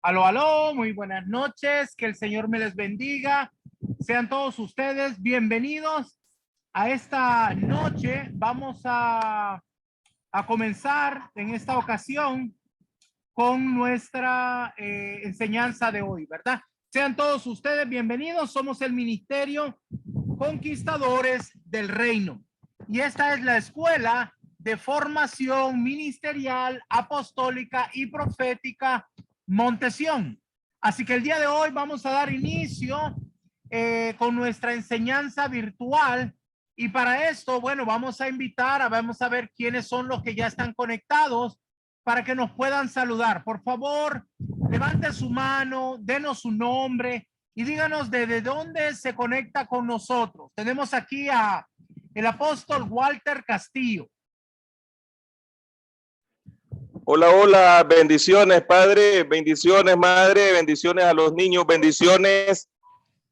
Aló, aló, muy buenas noches, que el Señor me les bendiga. Sean todos ustedes bienvenidos a esta noche. Vamos a comenzar en esta ocasión con nuestra enseñanza de hoy, ¿verdad? Sean todos ustedes bienvenidos. Somos el Ministerio Conquistadores del Reino. Y esta es la escuela de formación ministerial, apostólica y profética Montesión. Así que el día de hoy vamos a dar inicio con nuestra enseñanza virtual. Y para esto, bueno, vamos a ver quiénes son los que ya están conectados para que nos puedan saludar. Por favor, levante su mano, denos su nombre y díganos desde dónde se conecta con nosotros. Tenemos aquí a el apóstol Walter Castillo. Hola, hola, bendiciones, Padre, bendiciones, Madre, bendiciones a los niños, bendiciones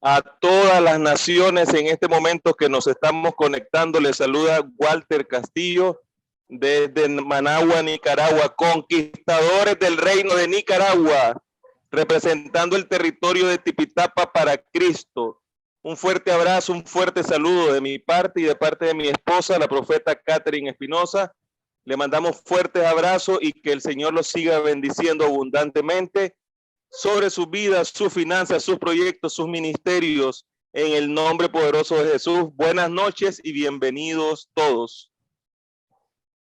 a todas las naciones en este momento que nos estamos conectando. Les saluda Walter Castillo desde Managua, Nicaragua, conquistadores del reino de Nicaragua, representando el territorio de Tipitapa para Cristo. Un fuerte abrazo, un fuerte saludo de mi parte y de parte de mi esposa, la profeta Catherine Espinosa. Le mandamos fuertes abrazos y que el Señor los siga bendiciendo abundantemente sobre sus vidas, sus finanzas, sus proyectos, sus ministerios, en el nombre poderoso de Jesús. Buenas noches y bienvenidos todos.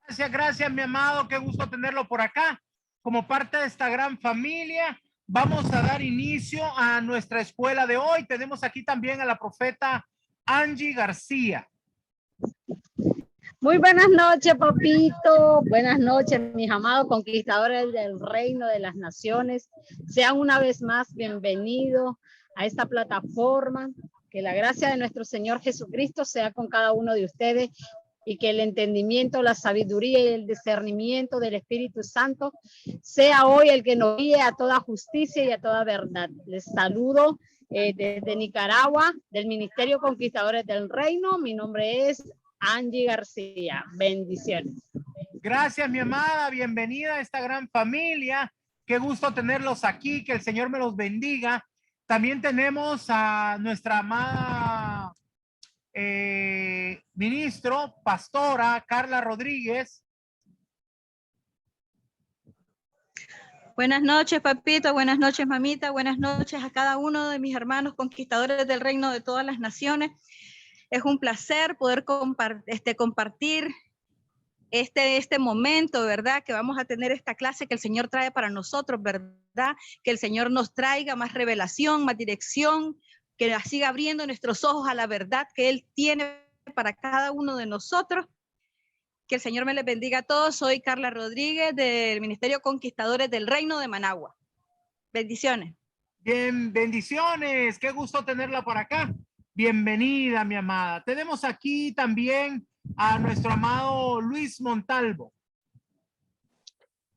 Gracias, mi amado. Qué gusto tenerlo por acá. Como parte de esta gran familia, vamos a dar inicio a nuestra escuela de hoy. Tenemos aquí también a la profeta Angie García. Muy buenas noches, papito. Buenas noches, mis amados conquistadores del reino de las naciones. Sean una vez más bienvenidos a esta plataforma. Que la gracia de nuestro Señor Jesucristo sea con cada uno de ustedes y que el entendimiento, la sabiduría y el discernimiento del Espíritu Santo sea hoy el que nos guíe a toda justicia y a toda verdad. Les saludo desde Nicaragua, del Ministerio Conquistadores del Reino. Mi nombre es Angie García. Bendiciones. Gracias, mi amada. Bienvenida a esta gran familia. Qué gusto tenerlos aquí. Que el Señor me los bendiga. También tenemos a nuestra amada ministro, pastora Carla Rodríguez. Buenas noches, papito. Buenas noches, mamita. Buenas noches a cada uno de mis hermanos conquistadores del reino de todas las naciones. Es un placer poder compartir este momento, ¿verdad? Que vamos a tener esta clase que el Señor trae para nosotros, ¿verdad? Que el Señor nos traiga más revelación, más dirección, que siga abriendo nuestros ojos a la verdad que Él tiene para cada uno de nosotros. Que el Señor me les bendiga a todos. Soy Carla Rodríguez del Ministerio Conquistadores del Reino de Managua. Bendiciones. Bien, bendiciones. Qué gusto tenerla por acá. Bienvenida, mi amada. Tenemos aquí también a nuestro amado Luis Montalvo.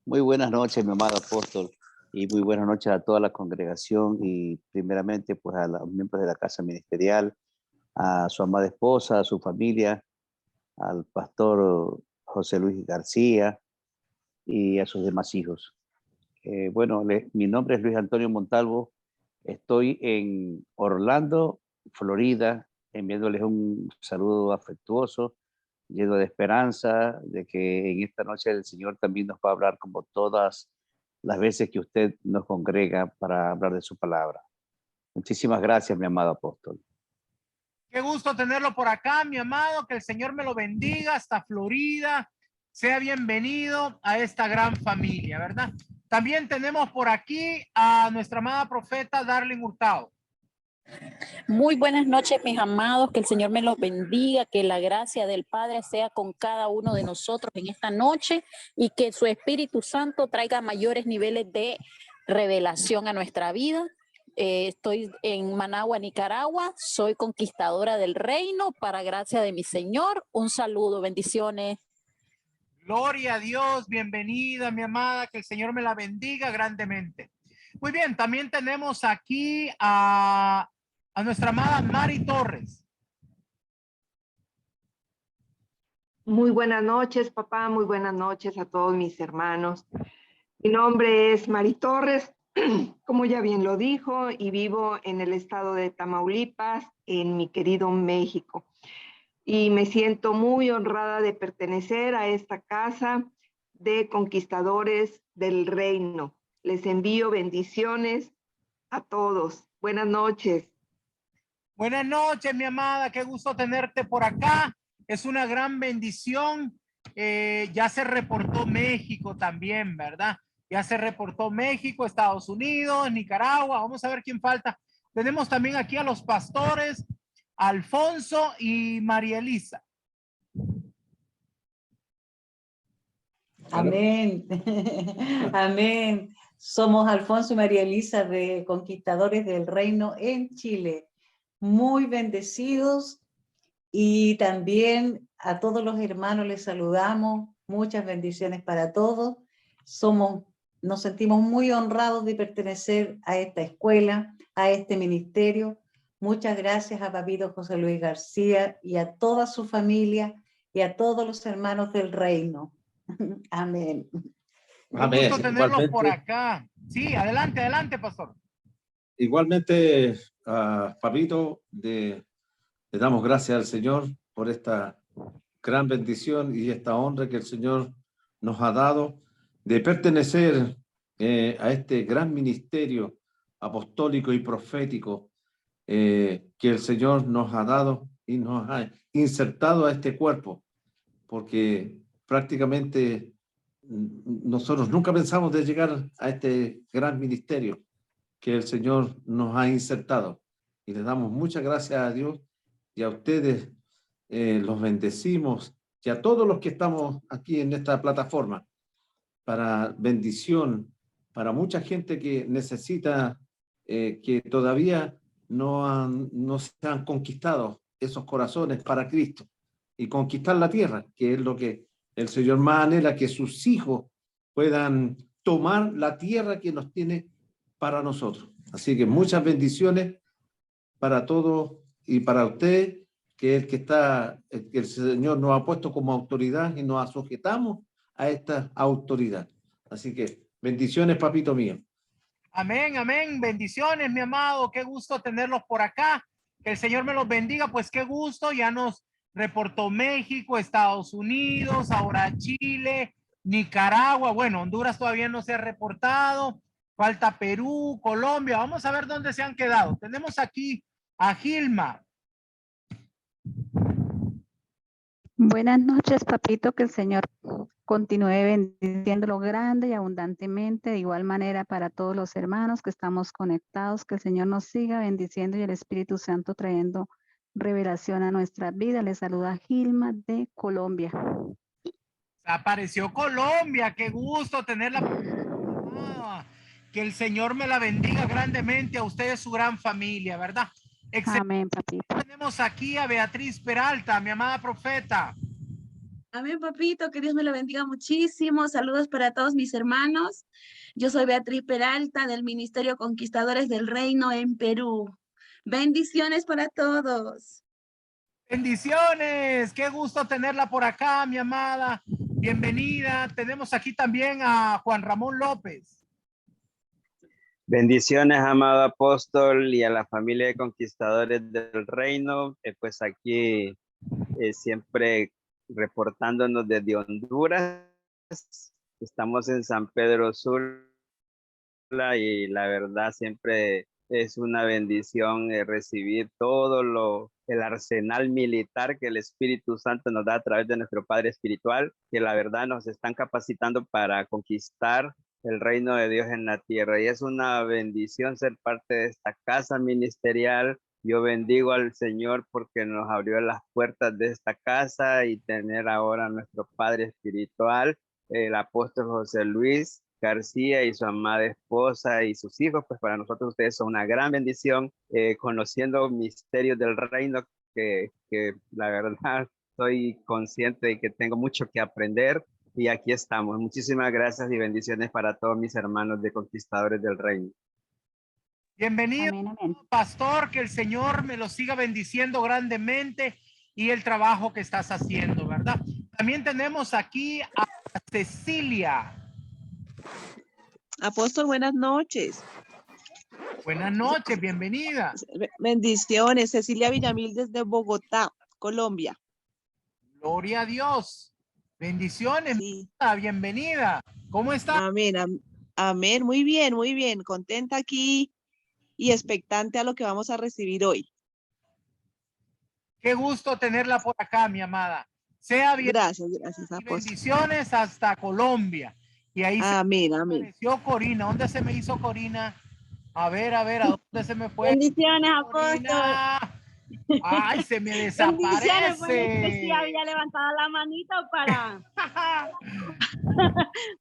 Muy buenas noches, mi amado apóstol, y muy buenas noches a toda la congregación y primeramente pues a los miembros de la casa ministerial, a su amada esposa, a su familia, al pastor José Luis García y a sus demás hijos. Mi nombre es Luis Antonio Montalvo. Estoy en Orlando, Florida, enviándoles un saludo afectuoso, lleno de esperanza, de que en esta noche el Señor también nos va a hablar como todas las veces que usted nos congrega para hablar de su palabra. Muchísimas gracias, mi amado apóstol. Qué gusto tenerlo por acá, mi amado. Que el Señor me lo bendiga hasta Florida. Sea bienvenido a esta gran familia, ¿verdad? También tenemos por aquí a nuestra amada profeta Darlene Hurtado. Muy buenas noches, mis amados, que el Señor me los bendiga, que la gracia del Padre sea con cada uno de nosotros en esta noche y que su Espíritu Santo traiga mayores niveles de revelación a nuestra vida. Estoy en Managua, Nicaragua, soy conquistadora del reino para gracia de mi Señor. Un saludo, bendiciones. Gloria a Dios, bienvenida, mi amada, que el Señor me la bendiga grandemente. Muy bien, también tenemos aquí a nuestra amada Mari Torres. Muy buenas noches, papá. Muy buenas noches a todos mis hermanos. Mi nombre es Mari Torres, como ya bien lo dijo, y vivo en el estado de Tamaulipas, en mi querido México. Y me siento muy honrada de pertenecer a esta casa de conquistadores del reino. Les envío bendiciones a todos. Buenas noches. Buenas noches, mi amada, qué gusto tenerte por acá. Es una gran bendición. Ya se reportó México también, ¿verdad? Ya se reportó México, Estados Unidos, Nicaragua. Vamos a ver quién falta. Tenemos también aquí a los pastores, Alfonso y María Elisa. Amén. Amén. Somos Alfonso y María Elisa de Conquistadores del Reino en Chile. Muy bendecidos, y también a todos los hermanos les saludamos. Muchas bendiciones para todos. Nos sentimos muy honrados de pertenecer a esta escuela, a este ministerio. Muchas gracias a Papito José Luis García y a toda su familia y a todos los hermanos del reino. Amén. Un gusto tenerlos por acá. Sí, adelante, adelante, pastor. Igualmente, Papito, le damos gracias al Señor por esta gran bendición y esta honra que el Señor nos ha dado de pertenecer a este gran ministerio apostólico y profético que el Señor nos ha dado y nos ha insertado a este cuerpo, porque prácticamente nosotros nunca pensamos de llegar a este gran ministerio que el Señor nos ha insertado, y le damos muchas gracias a Dios y a ustedes. Los bendecimos, y a todos los que estamos aquí en esta plataforma, para bendición, para mucha gente que necesita, que todavía no se han conquistado esos corazones para Cristo, y conquistar la tierra, que es lo que el Señor más anhela, que sus hijos puedan tomar la tierra que nos tiene para nosotros. Así que muchas bendiciones para todos y para usted, que es el que el Señor nos ha puesto como autoridad, y nos sujetamos a esta autoridad. Así que bendiciones, papito mío. Amén, amén. Bendiciones, mi amado. Qué gusto tenerlos por acá. Que el Señor me los bendiga. Pues qué gusto. Ya nos reportó México, Estados Unidos, ahora Chile, Nicaragua. Bueno, Honduras todavía no se ha reportado. Falta Perú, Colombia. Vamos a ver dónde se han quedado. Tenemos aquí a Gilma. Buenas noches, papito, que el Señor continúe bendiciéndolo grande y abundantemente, de igual manera para todos los hermanos que estamos conectados, que el Señor nos siga bendiciendo y el Espíritu Santo trayendo revelación a nuestra vida. Les saluda Gilma de Colombia. Apareció Colombia, qué gusto tenerla. Que el Señor me la bendiga grandemente a ustedes, su gran familia, ¿verdad? Amén, papito. Tenemos aquí a Beatriz Peralta, mi amada profeta. Amén, papito, que Dios me lo bendiga muchísimo. Saludos para todos mis hermanos. Yo soy Beatriz Peralta del Ministerio Conquistadores del Reino en Perú. Bendiciones para todos. Bendiciones, qué gusto tenerla por acá, mi amada. Bienvenida. Tenemos aquí también a Juan Ramón López. Bendiciones, amado apóstol, y a la familia de Conquistadores del Reino. Pues aquí siempre reportándonos desde Honduras. Estamos en San Pedro Sula, y la verdad siempre es una bendición recibir todo el arsenal militar que el Espíritu Santo nos da a través de nuestro Padre Espiritual, que la verdad nos están capacitando para conquistar el reino de Dios en la tierra. Y es una bendición ser parte de esta casa ministerial. Yo bendigo al Señor porque nos abrió las puertas de esta casa, y tener ahora a nuestro Padre Espiritual, el apóstol José Luis García y su amada esposa y sus hijos. Pues para nosotros ustedes son una gran bendición, conociendo misterios del reino que la verdad soy consciente de que tengo mucho que aprender, y aquí estamos. Muchísimas gracias y bendiciones para todos mis hermanos de Conquistadores del Reino. Bienvenido, Amén, amén. pastor, que el Señor me lo siga bendiciendo grandemente y el trabajo que estás haciendo, ¿verdad? También tenemos aquí a Cecilia. Apóstol, buenas noches. Buenas noches, bienvenida. Bendiciones. Cecilia Villamil desde Bogotá, Colombia. Gloria a Dios. Bendiciones, Sí. bienvenida. ¿Cómo está? Amén, amén. Muy bien, muy bien. Contenta aquí y expectante a lo que vamos a recibir hoy. Qué gusto tenerla por acá, mi amada. Sea bien. Gracias, apóstol. Bendiciones hasta Colombia. Y ahí amén, se amén. apareció Corina. ¿Dónde se me hizo Corina? A ver, ¿a dónde se me fue? Bendiciones, Corina. apóstol. Ay, se me Bendiciones, bueno, es que sí desaparece. había levantado la manito para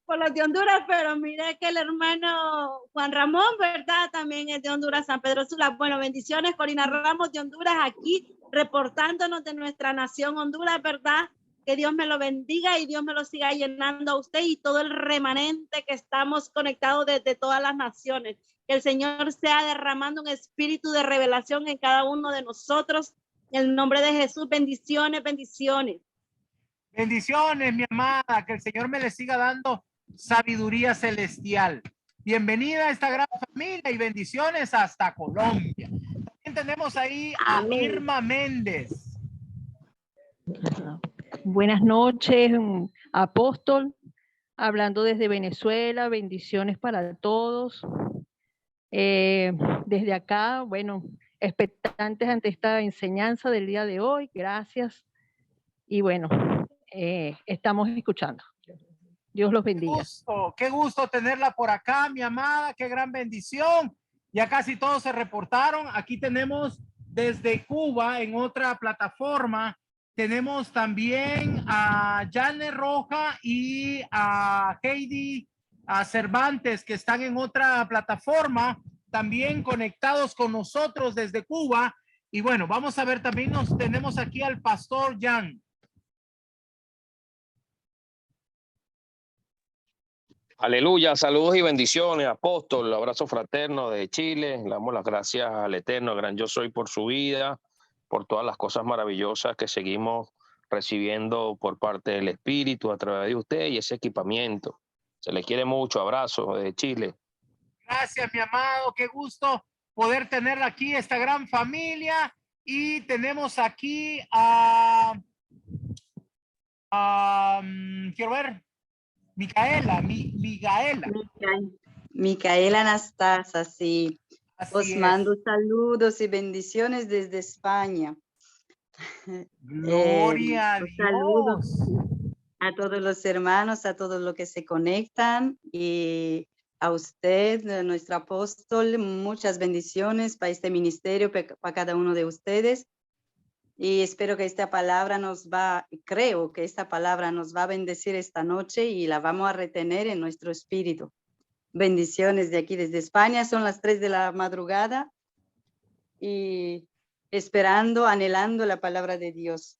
por los de Honduras, pero mire que el hermano Juan Ramón, ¿verdad? También es de Honduras, San Pedro Sula. Bueno, bendiciones, Corina Ramos de Honduras, aquí reportándonos de nuestra nación Honduras, ¿verdad? Que Dios me lo bendiga y Dios me lo siga llenando a usted y todo el remanente que estamos conectados desde todas las naciones. Que el Señor sea derramando un espíritu de revelación en cada uno de nosotros. En el nombre de Jesús, bendiciones, bendiciones. Bendiciones, mi amada. Que el Señor me le siga dando sabiduría celestial. Bienvenida a esta gran familia y bendiciones hasta Colombia. También tenemos ahí a Irma Méndez. Buenas noches, apóstol, hablando desde Venezuela, bendiciones para todos. Desde acá, bueno, expectantes ante esta enseñanza del día de hoy, gracias. Y bueno, estamos escuchando. Dios los bendiga. Qué gusto tenerla por acá, mi amada, qué gran bendición. Ya casi todos se reportaron. Aquí tenemos desde Cuba en otra plataforma. Tenemos también a Jane Roja y a Heidi a Cervantes, que están en otra plataforma, también conectados con nosotros desde Cuba. Y bueno, vamos a ver, también tenemos aquí al pastor Jan. Aleluya, saludos y bendiciones, apóstol, abrazo fraterno de Chile, le damos las gracias al Eterno, gran yo soy por su vida, por todas las cosas maravillosas que seguimos recibiendo por parte del Espíritu a través de usted y ese equipamiento. Se le quiere mucho, abrazo de Chile. Gracias, mi amado, qué gusto poder tener aquí esta gran familia. Y tenemos aquí quiero ver, Micaela. Micaela Anastasia, sí. Os mando es. Saludos y bendiciones desde España. Gloria a Dios. Saludos a todos los hermanos, a todos los que se conectan y a usted, nuestro apóstol, muchas bendiciones para este ministerio, para cada uno de ustedes. Y espero que esta palabra creo que esta palabra nos va a bendecir esta noche y la vamos a retener en nuestro espíritu. Bendiciones de aquí desde España, son las 3 de la madrugada y esperando, anhelando la palabra de Dios.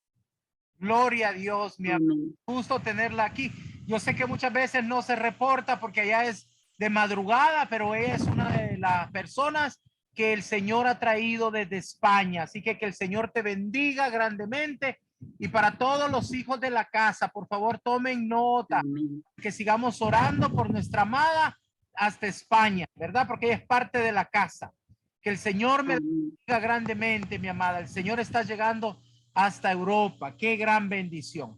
Gloria a Dios, mi amor. Gusto tenerla aquí. Yo sé que muchas veces no se reporta porque allá es de madrugada, pero ella es una de las personas que el Señor ha traído desde España. Así que el Señor te bendiga grandemente. Y para todos los hijos de la casa, por favor, tomen nota. Que sigamos orando por nuestra amada hasta España, ¿verdad? Porque ella es parte de la casa. Que el Señor me bendiga grandemente, mi amada. El Señor está llegando hasta Europa. Qué gran bendición.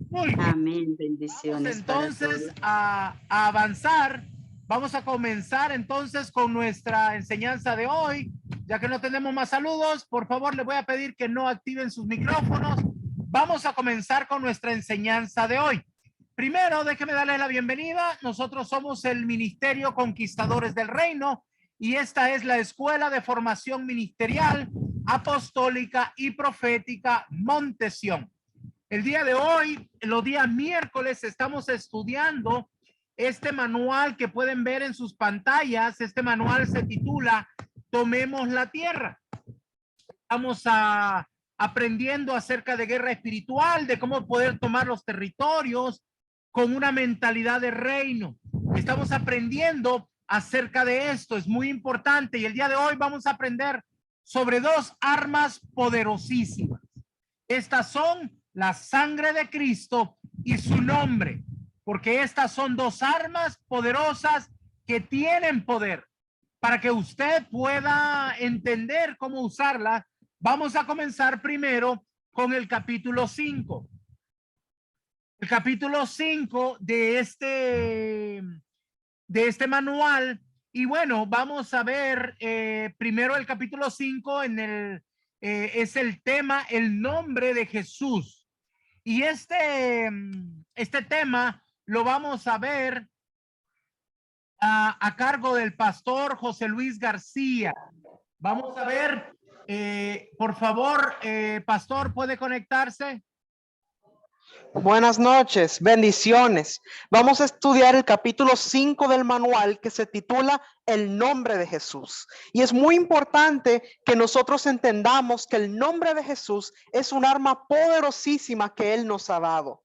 Muy bien. Amén. Bendiciones. Vamos entonces a avanzar. Vamos a comenzar entonces con nuestra enseñanza de hoy. Ya que no tenemos más saludos, por favor, les voy a pedir que no activen sus micrófonos. Vamos a comenzar con nuestra enseñanza de hoy. Primero, déjeme darle la bienvenida. Nosotros somos el Ministerio Conquistadores del Reino y esta es la Escuela de Formación Ministerial, Apostólica y Profética Montesión. El día de hoy, los días miércoles, estamos estudiando este manual que pueden ver en sus pantallas. Este manual se titula Tomemos la Tierra. Estamos aprendiendo acerca de guerra espiritual, de cómo poder tomar los territorios, con una mentalidad de reino. Estamos aprendiendo acerca de esto, es muy importante, y el día de hoy vamos a aprender sobre dos armas poderosísimas. Estas son la sangre de Cristo y su nombre, porque estas son dos armas poderosas que tienen poder. Para que usted pueda entender cómo usarla, vamos a comenzar primero con el capítulo 5. El capítulo 5 de este manual. Y bueno, vamos a ver primero el capítulo 5 es el tema, el nombre de Jesús. Y este tema lo vamos a ver a cargo del pastor José Luis García. Vamos a ver, por favor, pastor, ¿puede conectarse? Buenas noches, bendiciones. Vamos a estudiar el capítulo 5 del manual que se titula El nombre de Jesús. Y es muy importante que nosotros entendamos que el nombre de Jesús es un arma poderosísima que Él nos ha dado.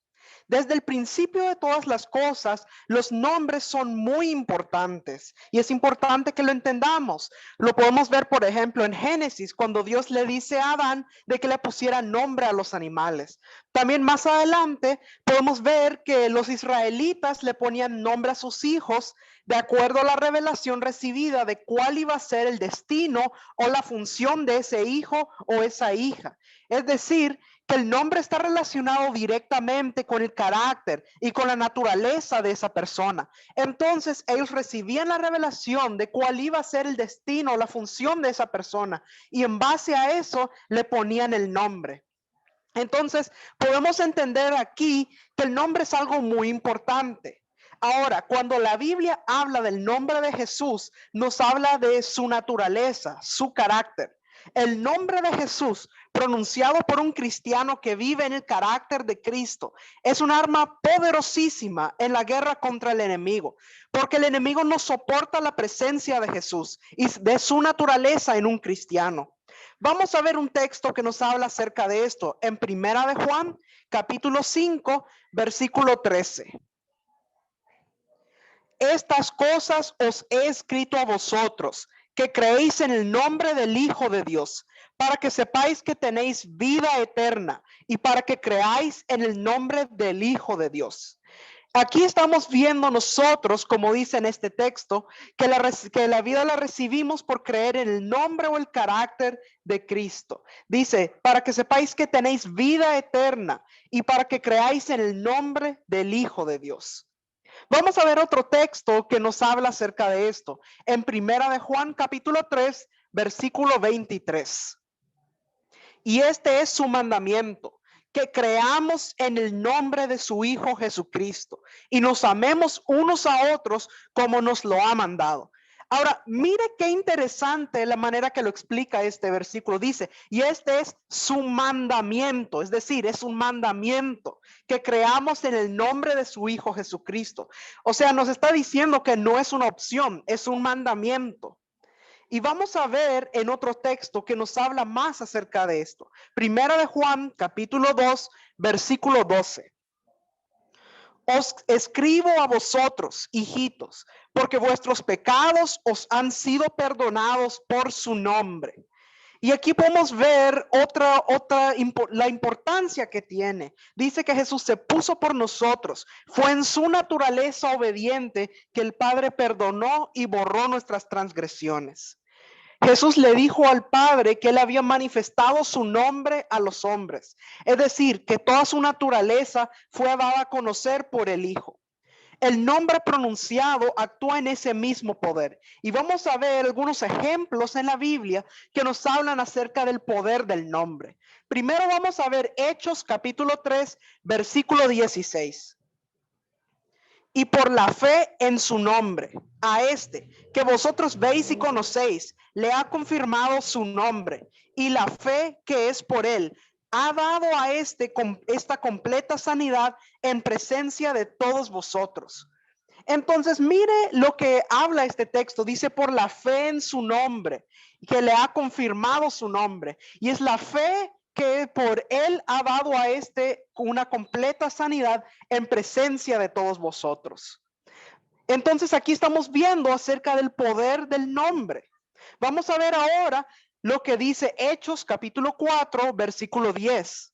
Desde el principio de todas las cosas, los nombres son muy importantes y es importante que lo entendamos. Lo podemos ver, por ejemplo, en Génesis, cuando Dios le dice a Adán de que le pusiera nombre a los animales. También más adelante podemos ver que los israelitas le ponían nombre a sus hijos de acuerdo a la revelación recibida de cuál iba a ser el destino o la función de ese hijo o esa hija. Es decir, que el nombre está relacionado directamente con el carácter y con la naturaleza de esa persona. Entonces ellos recibían la revelación de cuál iba a ser el destino o la función de esa persona y en base a eso le ponían el nombre. Entonces podemos entender aquí que el nombre es algo muy importante. Ahora, cuando la Biblia habla del nombre de Jesús, nos habla de su naturaleza, su carácter. El nombre de Jesús, pronunciado por un cristiano que vive en el carácter de Cristo, es un arma poderosísima en la guerra contra el enemigo, porque el enemigo no soporta la presencia de Jesús y de su naturaleza en un cristiano. Vamos a ver un texto que nos habla acerca de esto en Primera de Juan, capítulo 5, versículo 13. Estas cosas os he escrito a vosotros, que creéis en el nombre del Hijo de Dios, para que sepáis que tenéis vida eterna y para que creáis en el nombre del Hijo de Dios. Aquí estamos viendo nosotros, como dice en este texto, que la vida la recibimos por creer en el nombre o el carácter de Cristo. Dice, para que sepáis que tenéis vida eterna y para que creáis en el nombre del Hijo de Dios. Vamos a ver otro texto que nos habla acerca de esto. En Primera de Juan, capítulo 3, versículo 23. Y este es su mandamiento, que creamos en el nombre de su Hijo Jesucristo y nos amemos unos a otros como nos lo ha mandado. Ahora, mire qué interesante la manera que lo explica este versículo. Dice, y este es su mandamiento, es decir, es un mandamiento que creamos en el nombre de su Hijo Jesucristo. O sea, nos está diciendo que no es una opción, es un mandamiento. Y vamos a ver en otro texto que nos habla más acerca de esto. Primera de Juan, capítulo 2, versículo 12. Os escribo a vosotros, hijitos, porque vuestros pecados os han sido perdonados por su nombre. Y aquí podemos ver la importancia que tiene. Dice que Jesús se puso por nosotros. Fue en su naturaleza obediente que el Padre perdonó y borró nuestras transgresiones. Jesús le dijo al Padre que él había manifestado su nombre a los hombres. Es decir, que toda su naturaleza fue dada a conocer por el Hijo. El nombre pronunciado actúa en ese mismo poder. Y vamos a ver algunos ejemplos en la Biblia que nos hablan acerca del poder del nombre. Primero vamos a ver Hechos capítulo 3, versículo 16. Y por la fe en su nombre, a este que vosotros veis y conocéis, le ha confirmado su nombre, y la fe que es por él ha dado a esta completa sanidad en presencia de todos vosotros. Entonces, mire lo que habla este texto. Dice por la fe en su nombre, que le ha confirmado su nombre. Y es la fe que por él ha dado a este una completa sanidad en presencia de todos vosotros. Entonces aquí estamos viendo acerca del poder del nombre. Vamos a ver ahora lo que dice Hechos capítulo 4, versículo 10.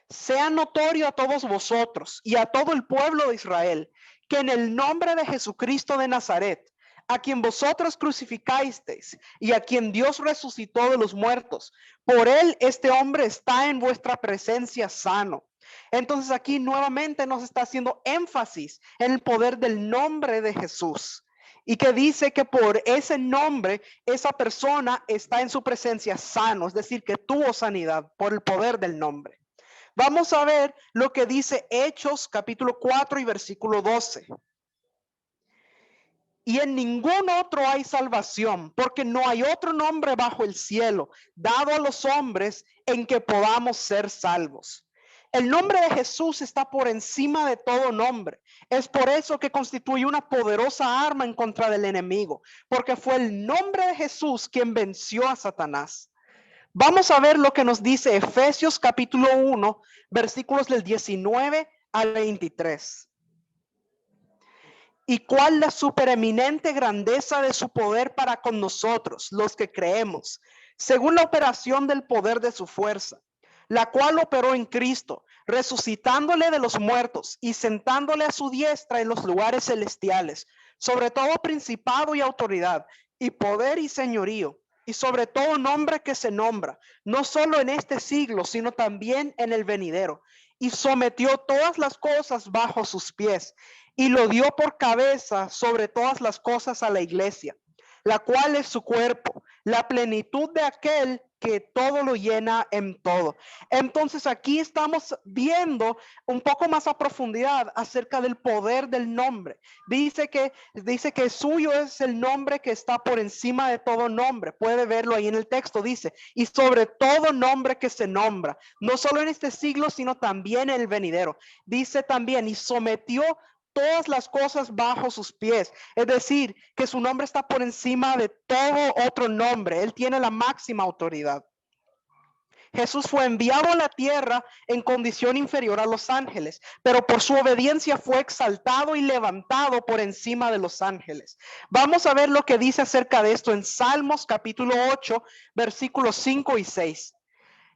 Sea notorio a todos vosotros y a todo el pueblo de Israel que en el nombre de Jesucristo de Nazaret, a quien vosotros crucificasteis y a quien Dios resucitó de los muertos, por él este hombre está en vuestra presencia sano. Entonces aquí nuevamente nos está haciendo énfasis en el poder del nombre de Jesús. Y que dice que por ese nombre, esa persona está en su presencia sano, es decir, que tuvo sanidad por el poder del nombre. Vamos a ver lo que dice Hechos capítulo 4 y versículo 12. Y en ningún otro hay salvación, porque no hay otro nombre bajo el cielo dado a los hombres en que podamos ser salvos. El nombre de Jesús está por encima de todo nombre. Es por eso que constituye una poderosa arma en contra del enemigo, porque fue el nombre de Jesús quien venció a Satanás. Vamos a ver lo que nos dice Efesios capítulo 1, versículos del 19 al 23. Y cuál la supereminente grandeza de su poder para con nosotros, los que creemos, según la operación del poder de su fuerza, la cual operó en Cristo, resucitándole de los muertos y sentándole a su diestra en los lugares celestiales, sobre todo principado y autoridad, y poder y señorío, y sobre todo nombre que se nombra, no solo en este siglo, sino también en el venidero, y sometió todas las cosas bajo sus pies, y lo dio por cabeza sobre todas las cosas a la iglesia, la cual es su cuerpo, la plenitud de aquel que todo lo llena en todo. Entonces aquí estamos viendo un poco más a profundidad acerca del poder del nombre. Dice que suyo es el nombre que está por encima de todo nombre. Puede verlo ahí en el texto, dice, y sobre todo nombre que se nombra, no solo en este siglo, sino también en el venidero. Dice también, y sometió todas las cosas bajo sus pies, es decir, que su nombre está por encima de todo otro nombre. Él tiene la máxima autoridad. Jesús fue enviado a la tierra en condición inferior a los ángeles, pero por su obediencia fue exaltado y levantado por encima de los ángeles. Vamos a ver lo que dice acerca de esto en Salmos capítulo 8, versículos 5 y 6.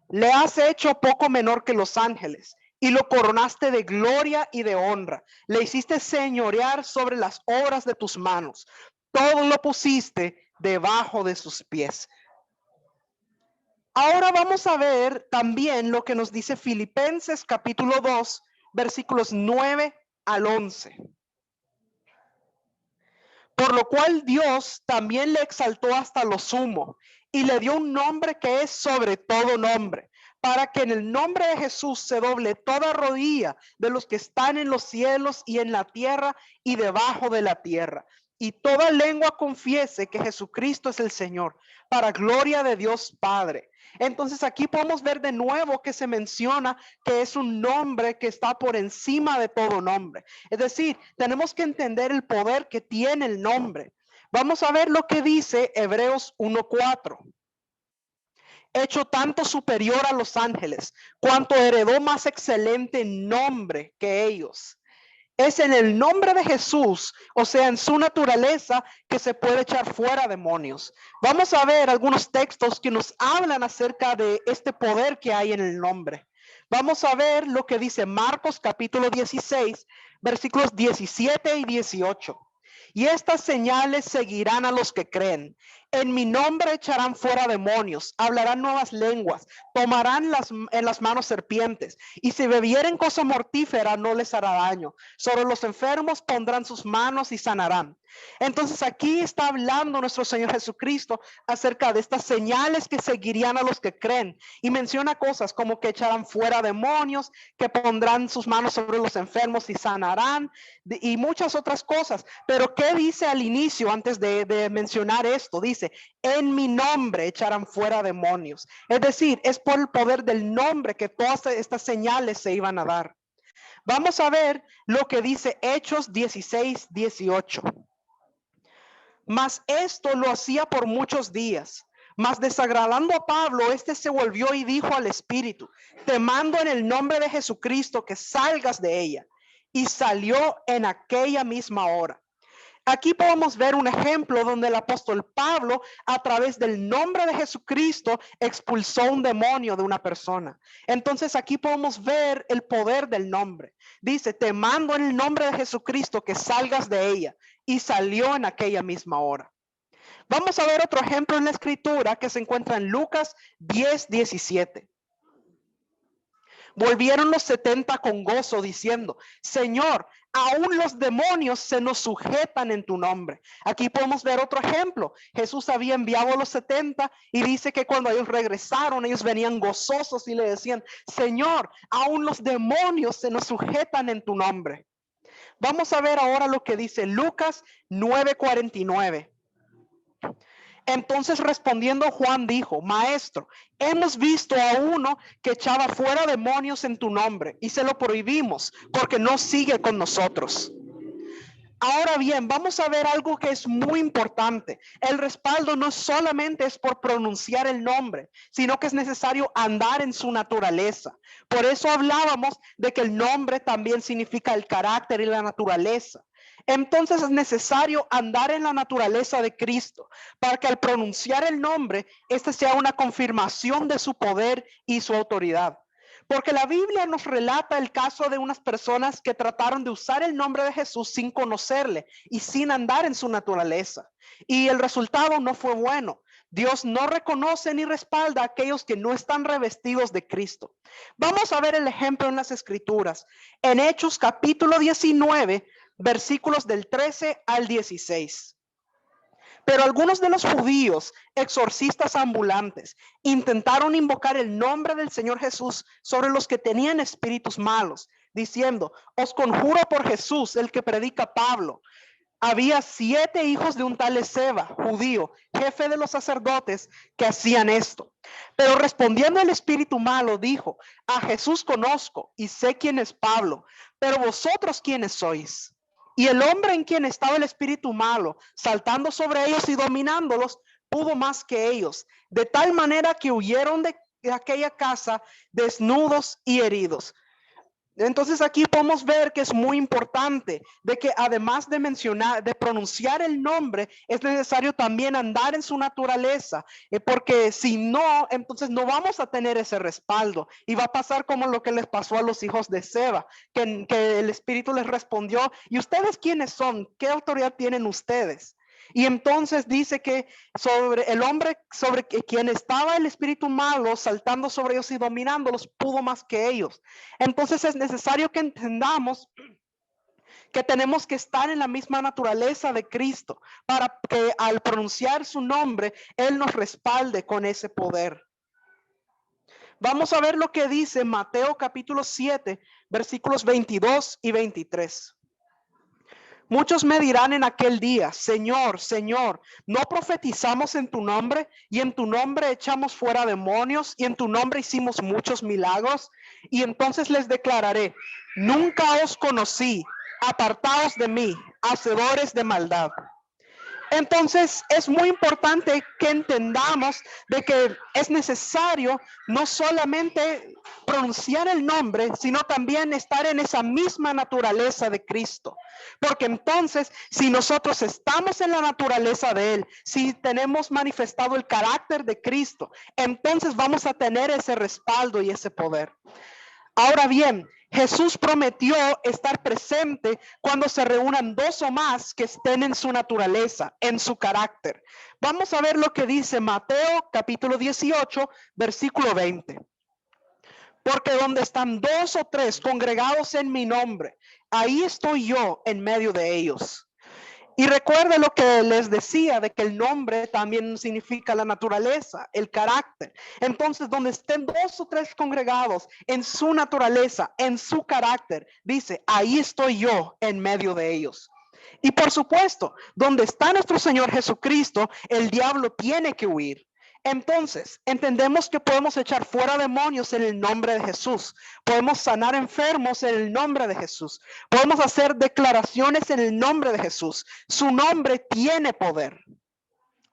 Le has hecho poco menor que los ángeles, y lo coronaste de gloria y de honra. Le hiciste señorear sobre las obras de tus manos. Todo lo pusiste debajo de sus pies. Ahora vamos a ver también lo que nos dice Filipenses capítulo 2, versículos 9 al 11. Por lo cual Dios también le exaltó hasta lo sumo y le dio un nombre que es sobre todo nombre, para que en el nombre de Jesús se doble toda rodilla de los que están en los cielos y en la tierra y debajo de la tierra, y toda lengua confiese que Jesucristo es el Señor, para gloria de Dios Padre. Entonces aquí podemos ver de nuevo que se menciona que es un nombre que está por encima de todo nombre. Es decir, tenemos que entender el poder que tiene el nombre. Vamos a ver lo que dice Hebreos 1:4. Hecho tanto superior a los ángeles, cuanto heredó más excelente nombre que ellos. Es en el nombre de Jesús, o sea, en su naturaleza, que se puede echar fuera demonios. Vamos a ver algunos textos que nos hablan acerca de este poder que hay en el nombre. Vamos a ver lo que dice Marcos capítulo 16, versículos 17 y 18. Y estas señales seguirán a los que creen. En mi nombre echarán fuera demonios, hablarán nuevas lenguas, tomarán en las manos serpientes, y si bebieren cosa mortífera no les hará daño. Sobre los enfermos pondrán sus manos y sanarán. Entonces aquí está hablando nuestro Señor Jesucristo acerca de estas señales que seguirían a los que creen, y menciona cosas como que echarán fuera demonios, que pondrán sus manos sobre los enfermos y sanarán, y muchas otras cosas. Pero ¿qué dice al inicio antes de mencionar esto? Dice, en mi nombre echarán fuera demonios. Es decir, es por el poder del nombre que todas estas señales se iban a dar. Vamos a ver lo que dice Hechos 16, 18. Mas esto lo hacía por muchos días, Mas desagradando a Pablo, este se volvió y dijo al espíritu: te mando en el nombre de Jesucristo que salgas de ella. Y salió en aquella misma hora. Aquí podemos ver un ejemplo donde el apóstol Pablo, a través del nombre de Jesucristo, expulsó un demonio de una persona. Entonces aquí podemos ver el poder del nombre. Dice: te mando en el nombre de Jesucristo que salgas de ella. Y salió en aquella misma hora. Vamos a ver otro ejemplo en la escritura que se encuentra en Lucas 10:17. Volvieron los 70 con gozo diciendo: Señor, aún los demonios se nos sujetan en tu nombre. Aquí podemos ver otro ejemplo. Jesús había enviado a los 70 y dice que cuando ellos regresaron, ellos venían gozosos y le decían: Señor, aún los demonios se nos sujetan en tu nombre. Vamos a ver ahora lo que dice Lucas 9:49. Entonces respondiendo Juan dijo: Maestro, hemos visto a uno que echaba fuera demonios en tu nombre y se lo prohibimos porque no sigue con nosotros. Ahora bien, vamos a ver algo que es muy importante. El respaldo no solamente es por pronunciar el nombre, sino que es necesario andar en su naturaleza. Por eso hablábamos de que el nombre también significa el carácter y la naturaleza. Entonces es necesario andar en la naturaleza de Cristo para que al pronunciar el nombre, este sea una confirmación de su poder y su autoridad. Porque la Biblia nos relata el caso de unas personas que trataron de usar el nombre de Jesús sin conocerle y sin andar en su naturaleza. Y el resultado no fue bueno. Dios no reconoce ni respalda a aquellos que no están revestidos de Cristo. Vamos a ver el ejemplo en las Escrituras. En Hechos capítulo 19, versículos del 13 al 16. Pero algunos de los judíos, exorcistas ambulantes, intentaron invocar el nombre del Señor Jesús sobre los que tenían espíritus malos, diciendo: os conjuro por Jesús, el que predica Pablo. Había 7 hijos de un tal Esceva, judío, jefe de los sacerdotes, que hacían esto. Pero respondiendo el espíritu malo, dijo: a Jesús conozco y sé quién es Pablo, pero vosotros quiénes sois. Y el hombre en quien estaba el espíritu malo, saltando sobre ellos y dominándolos, pudo más que ellos, de tal manera que huyeron de aquella casa desnudos y heridos. Entonces aquí podemos ver que es muy importante de que además de mencionar, de pronunciar el nombre, es necesario también andar en su naturaleza, porque si no, entonces no vamos a tener ese respaldo y va a pasar como lo que les pasó a los hijos de Seba, que el Espíritu les respondió: ¿y ustedes quiénes son? ¿Qué autoridad tienen ustedes? Y entonces dice que sobre el hombre sobre quien estaba el espíritu malo saltando sobre ellos y dominándolos, pudo más que ellos. Entonces es necesario que entendamos que tenemos que estar en la misma naturaleza de Cristo para que al pronunciar su nombre, Él nos respalde con ese poder. Vamos a ver lo que dice Mateo capítulo 7, versículos 22 y 23. Muchos me dirán en aquel día: Señor, Señor, ¿no profetizamos en tu nombre? Y en tu nombre echamos fuera demonios, y en tu nombre hicimos muchos milagros. Y entonces les declararé: nunca os conocí, apartaos de mí, hacedores de maldad. Entonces es muy importante que entendamos de que es necesario no solamente pronunciar el nombre, sino también estar en esa misma naturaleza de Cristo. Porque entonces, si nosotros estamos en la naturaleza de Él, si tenemos manifestado el carácter de Cristo, entonces vamos a tener ese respaldo y ese poder. Ahora bien, Jesús prometió estar presente cuando se reúnan 2 o más que estén en su naturaleza, en su carácter. Vamos a ver lo que dice Mateo capítulo 18, versículo 20. Porque donde están 2 o 3 congregados en mi nombre, ahí estoy yo en medio de ellos. Y recuerde lo que les decía de que el nombre también significa la naturaleza, el carácter. Entonces, donde estén 2 o 3 congregados en su naturaleza, en su carácter, dice: ahí estoy yo en medio de ellos. Y por supuesto, donde está nuestro Señor Jesucristo, el diablo tiene que huir. Entonces, entendemos que podemos echar fuera demonios en el nombre de Jesús. Podemos sanar enfermos en el nombre de Jesús. Podemos hacer declaraciones en el nombre de Jesús. Su nombre tiene poder.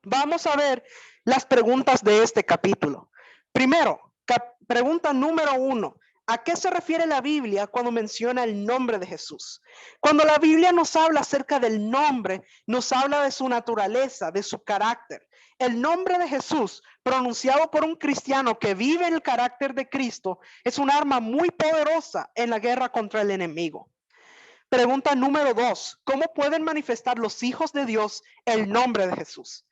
Vamos a ver las preguntas de este capítulo. Primero, pregunta número 1. ¿A qué se refiere la Biblia cuando menciona el nombre de Jesús? Cuando la Biblia nos habla acerca del nombre, nos habla de su naturaleza, de su carácter. El nombre de Jesús, pronunciado por un cristiano que vive en el carácter de Cristo, es un arma muy poderosa en la guerra contra el enemigo. Pregunta número 2. ¿Cómo pueden manifestar los hijos de Dios el nombre de Jesús?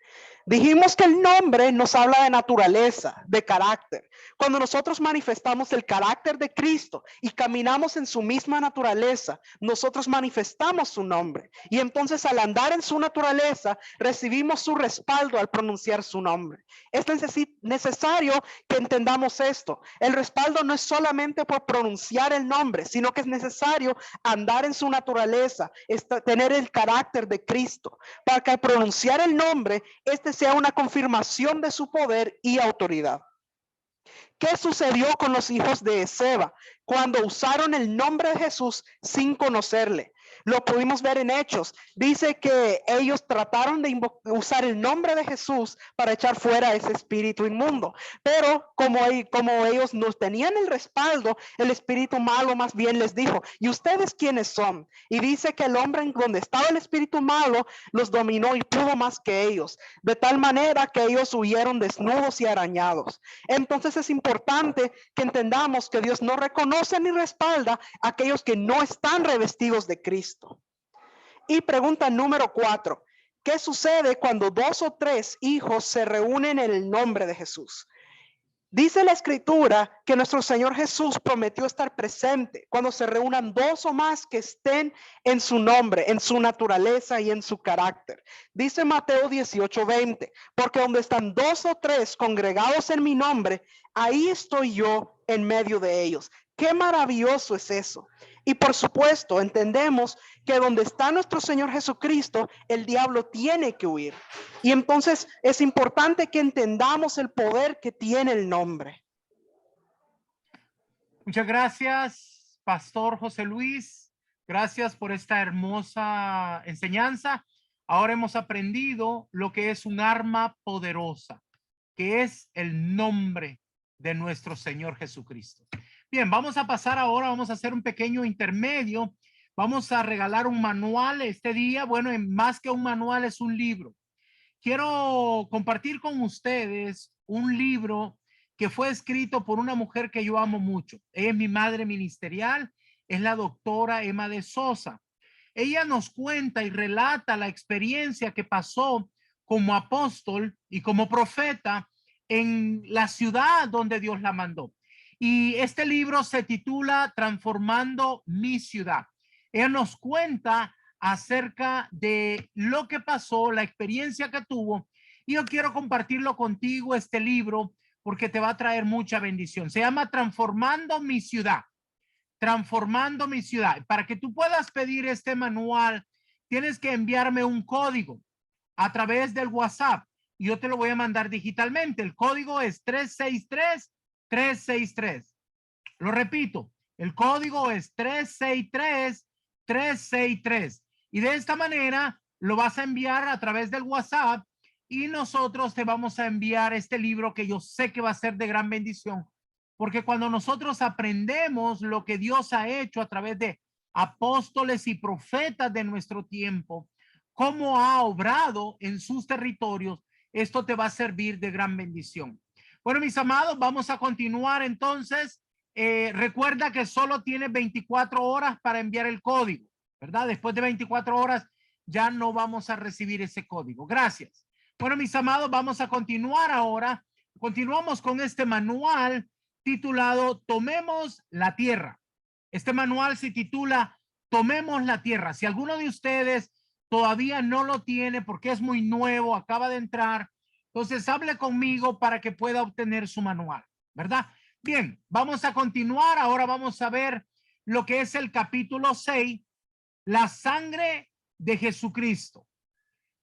Dijimos que el nombre nos habla de naturaleza, de carácter. Cuando nosotros manifestamos el carácter de Cristo y caminamos en su misma naturaleza, nosotros manifestamos su nombre. Y entonces al andar en su naturaleza, recibimos su respaldo al pronunciar su nombre. Es necesario que entendamos esto. El respaldo no es solamente por pronunciar el nombre, sino que es necesario andar en su naturaleza, tener el carácter de Cristo, para que al pronunciar el nombre, este sea una confirmación de su poder y autoridad. ¿Qué sucedió con los hijos de Seba cuando usaron el nombre de Jesús sin conocerle? Lo pudimos ver en Hechos. Dice que ellos trataron de usar el nombre de Jesús para echar fuera ese espíritu inmundo. Pero como ellos no tenían el respaldo, el espíritu malo más bien les dijo, ¿y ustedes quiénes son? Y dice que el hombre en donde estaba el espíritu malo los dominó y pudo más que ellos. De tal manera que ellos huyeron desnudos y arañados. Entonces es importante que entendamos que Dios no reconoce ni respalda a aquellos que no están revestidos de Cristo. Y pregunta número 4. ¿Qué sucede cuando 2 o 3 hijos se reúnen en el nombre de Jesús? Dice la escritura que nuestro Señor Jesús prometió estar presente cuando se reúnan 2 o más que estén en su nombre, en su naturaleza y en su carácter. Dice Mateo 18:20, porque donde están 2 o 3 congregados en mi nombre, ahí estoy yo en medio de ellos. Qué maravilloso es eso. Y por supuesto, entendemos que donde está nuestro Señor Jesucristo, el diablo tiene que huir. Y entonces es importante que entendamos el poder que tiene el nombre. Muchas gracias, Pastor José Luis. Gracias por esta hermosa enseñanza. Ahora hemos aprendido lo que es un arma poderosa, que es el nombre de nuestro Señor Jesucristo. Bien, vamos a pasar ahora, vamos a hacer un pequeño intermedio. Vamos a regalar un manual este día. Bueno, más que un manual, es un libro. Quiero compartir con ustedes un libro que fue escrito por una mujer que yo amo mucho. Ella es mi madre ministerial, es la doctora Emma de Sosa. Ella nos cuenta y relata la experiencia que pasó como apóstol y como profeta en la ciudad donde Dios la mandó. Y este libro se titula Transformando mi ciudad. Ella nos cuenta acerca de lo que pasó, la experiencia que tuvo. Y yo quiero compartirlo contigo, este libro, porque te va a traer mucha bendición. Se llama Transformando mi ciudad. Transformando mi ciudad. Para que tú puedas pedir este manual, tienes que enviarme un código a través del WhatsApp. Y yo te lo voy a mandar digitalmente. El código es 363-363. Lo repito, el código es 363-363. Y de esta manera lo vas a enviar a través del WhatsApp y nosotros te vamos a enviar este libro que yo sé que va a ser de gran bendición. Porque cuando nosotros aprendemos lo que Dios ha hecho a través de apóstoles y profetas de nuestro tiempo, cómo ha obrado en sus territorios, esto te va a servir de gran bendición. Bueno, mis amados, vamos a continuar entonces. Recuerda que solo tienes 24 horas para enviar el código, ¿verdad? Después de 24 horas ya no vamos a recibir ese código. Gracias. Bueno, mis amados, vamos a continuar ahora. Continuamos con este manual titulado Tomemos la Tierra. Este manual se titula Tomemos la Tierra. Si alguno de ustedes todavía no lo tiene porque es muy nuevo, acaba de entrar, entonces hable conmigo para que pueda obtener su manual, ¿verdad? Bien, vamos a continuar. Ahora vamos a ver lo que es el capítulo 6, la sangre de Jesucristo.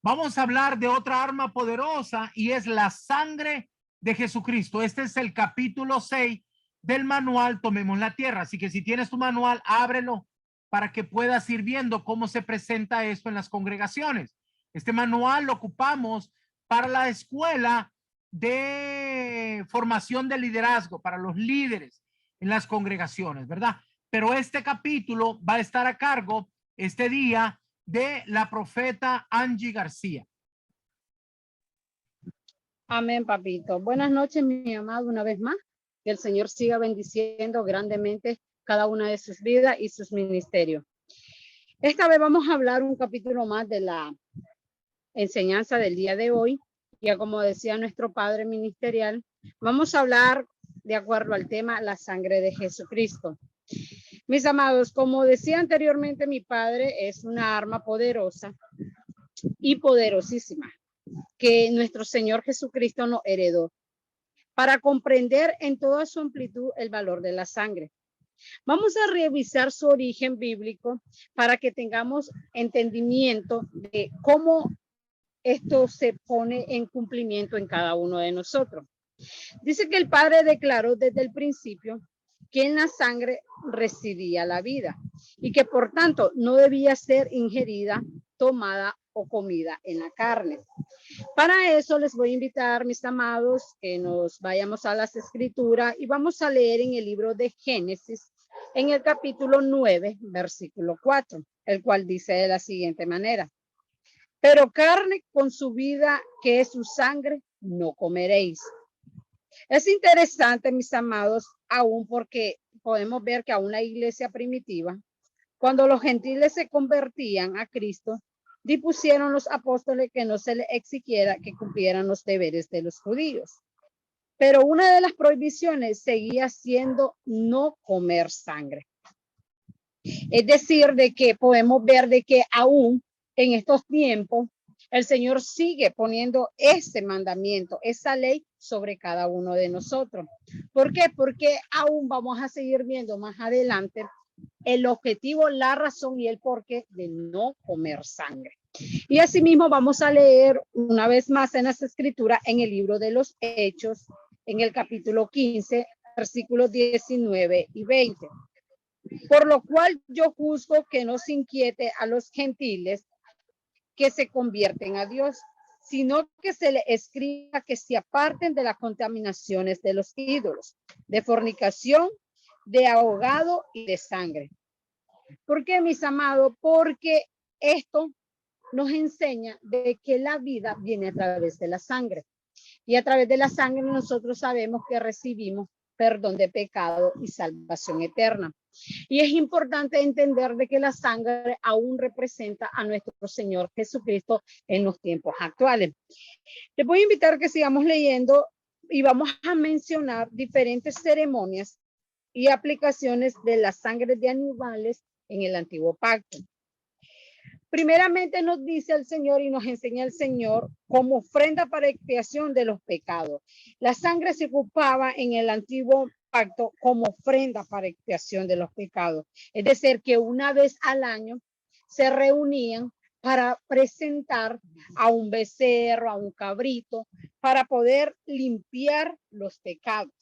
Vamos a hablar de otra arma poderosa y es la sangre de Jesucristo. Este es el capítulo 6 del manual Tomemos la Tierra. Así que si tienes tu manual, ábrelo para que puedas ir viendo cómo se presenta esto en las congregaciones. Este manual lo ocupamos para la escuela de formación de liderazgo para los líderes en las congregaciones, ¿verdad? Pero este capítulo va a estar a cargo este día de la profeta Angie García. Amén, papito. Buenas noches, mi amado, una vez más. Que el Señor siga bendiciendo grandemente cada una de sus vidas y sus ministerios. Esta vez vamos a hablar un capítulo más de la enseñanza del día de hoy. Ya como decía nuestro padre ministerial, vamos a hablar de acuerdo al tema la sangre de Jesucristo. Mis amados, como decía anteriormente mi padre, es una arma poderosa y poderosísima que nuestro Señor Jesucristo nos heredó para comprender en toda su amplitud el valor de la sangre. Vamos a revisar su origen bíblico para que tengamos entendimiento de cómo esto se pone en cumplimiento en cada uno de nosotros. Dice que el Padre declaró desde el principio que en la sangre residía la vida y que por tanto no debía ser ingerida, tomada o comida en la carne. Para eso les voy a invitar, mis amados, que nos vayamos a las escrituras y vamos a leer en el libro de Génesis, en el capítulo 9, versículo 4, el cual dice de la siguiente manera: pero carne con su vida, que es su sangre, no comeréis. Es interesante, mis amados, aún porque podemos ver que aún la iglesia primitiva, cuando los gentiles se convertían a Cristo, dispusieron los apóstoles que no se les exigiera que cumplieran los deberes de los judíos. Pero una de las prohibiciones seguía siendo no comer sangre. Es decir, de que podemos ver de que aún en estos tiempos el Señor sigue poniendo ese mandamiento, esa ley sobre cada uno de nosotros. ¿Por qué? Porque aún vamos a seguir viendo más adelante el objetivo, la razón y el porqué de no comer sangre. Y asimismo vamos a leer una vez más en las escrituras en el libro de los Hechos, en el capítulo 15, versículos 19 y 20. Por lo cual yo juzgo que no se inquiete a los gentiles que se convierten a Dios, sino que se le escriba que se aparten de las contaminaciones de los ídolos, de fornicación, de ahogado y de sangre. ¿Por qué, mis amados? Porque esto nos enseña de que la vida viene a través de la sangre. Y a través de la sangre nosotros sabemos que recibimos perdón de pecado y salvación eterna. Y es importante entender de que la sangre aún representa a nuestro Señor Jesucristo en los tiempos actuales. Les voy a invitar que sigamos leyendo y vamos a mencionar diferentes ceremonias y aplicaciones de la sangre de animales en el antiguo pacto. Primeramente nos dice el Señor y nos enseña el Señor como ofrenda para expiación de los pecados. La sangre se ocupaba en el antiguo pacto como ofrenda para expiación de los pecados. Es decir, que una vez al año se reunían para presentar a un becerro, a un cabrito, para poder limpiar los pecados.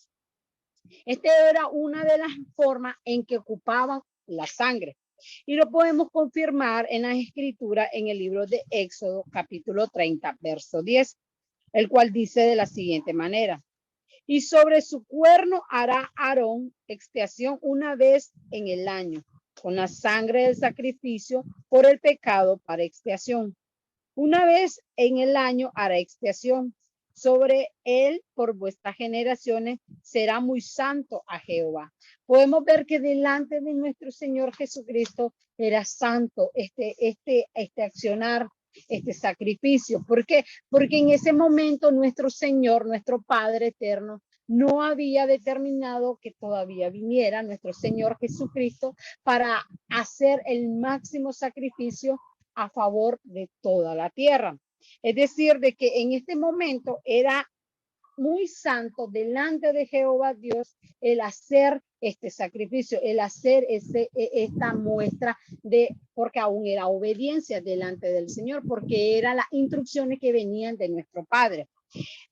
Esta era una de las formas en que ocupaban la sangre. Y lo podemos confirmar en las escrituras en el libro de Éxodo, capítulo 30, verso 10, el cual dice de la siguiente manera: y sobre su cuerno hará Aarón expiación una vez en el año, con la sangre del sacrificio por el pecado para expiación. Una vez en el año hará expiación. Sobre él por vuestras generaciones será muy santo a Jehová. Podemos ver que delante de nuestro Señor Jesucristo era santo este accionar, este sacrificio. ¿Por qué? Porque en ese momento nuestro Señor, nuestro Padre eterno, no había determinado que todavía viniera nuestro Señor Jesucristo para hacer el máximo sacrificio a favor de toda la tierra. Es decir, de que en este momento era muy santo delante de Jehová Dios el hacer este sacrificio, el hacer esta muestra de, porque aún era obediencia delante del Señor, porque eran las instrucciones que venían de nuestro Padre.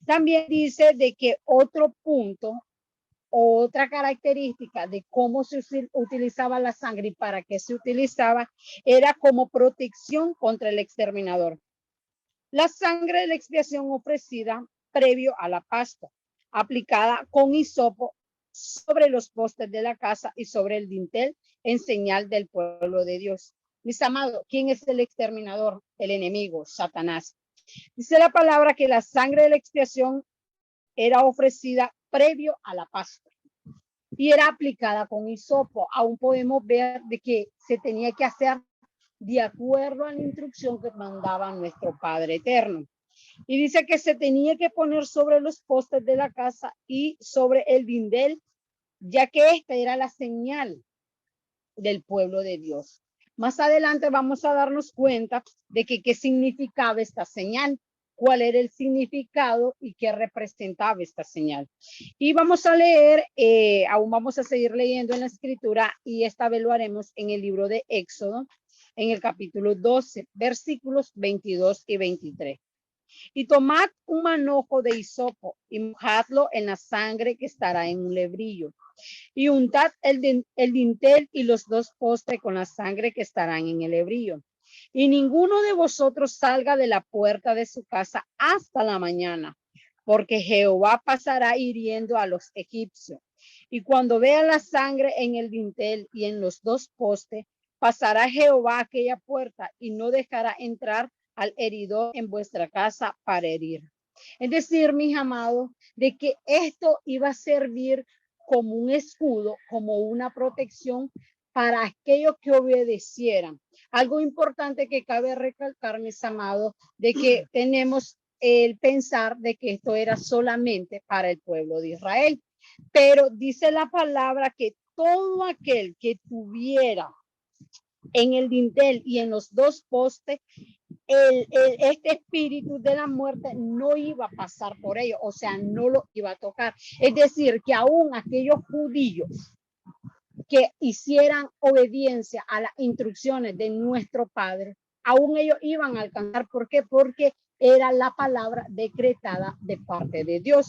También dice de que otro punto, otra característica de cómo se utilizaba la sangre y para qué se utilizaba, era como protección contra el exterminador. La sangre de la expiación ofrecida previo a la Pascua, aplicada con hisopo sobre los postes de la casa y sobre el dintel en señal del pueblo de Dios. Mis amados, ¿quién es el exterminador? El enemigo, Satanás. Dice la palabra que la sangre de la expiación era ofrecida previo a la Pascua y era aplicada con hisopo. Aún podemos ver de que se tenía que hacer de acuerdo a la instrucción que mandaba nuestro Padre Eterno. Y dice que se tenía que poner sobre los postes de la casa y sobre el dintel, ya que esta era la señal del pueblo de Dios. Más adelante vamos a darnos cuenta de que qué significaba esta señal, cuál era el significado y qué representaba esta señal. Y vamos a leer, aún vamos a seguir leyendo en la escritura, y esta vez lo haremos en el libro de Éxodo, en el capítulo 12, versículos 22 y 23. Y tomad un manojo de hisopo y mojadlo en la sangre que estará en un lebrillo. Y untad el dintel y los dos postes con la sangre que estarán en el lebrillo. Y ninguno de vosotros salga de la puerta de su casa hasta la mañana, porque Jehová pasará hiriendo a los egipcios. Y cuando vea la sangre en el dintel y en los dos postes, pasará Jehová a aquella puerta y no dejará entrar al heridor en vuestra casa para herir. Es decir, mis amados, de que esto iba a servir como un escudo, como una protección para aquellos que obedecieran. Algo importante que cabe recalcar, mis amados, de que tenemos el pensar de que esto era solamente para el pueblo de Israel. Pero dice la palabra que todo aquel que tuviera en el dintel y en los dos postes, este espíritu de la muerte no iba a pasar por ellos, o sea, no lo iba a tocar. Es decir, que aún aquellos judíos que hicieran obediencia a las instrucciones de nuestro Padre, aún ellos iban a alcanzar. ¿Por qué? Porque era la palabra decretada de parte de Dios.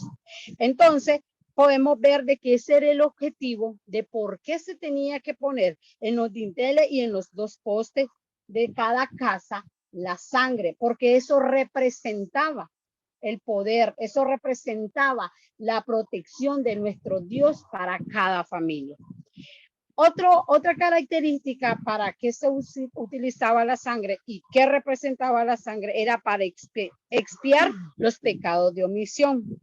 Entonces, podemos ver de que ese era el objetivo de por qué se tenía que poner en los dinteles y en los dos postes de cada casa la sangre, porque eso representaba el poder, eso representaba la protección de nuestro Dios para cada familia. Otra característica para qué se utilizaba la sangre y qué representaba la sangre era para expiar los pecados de omisión.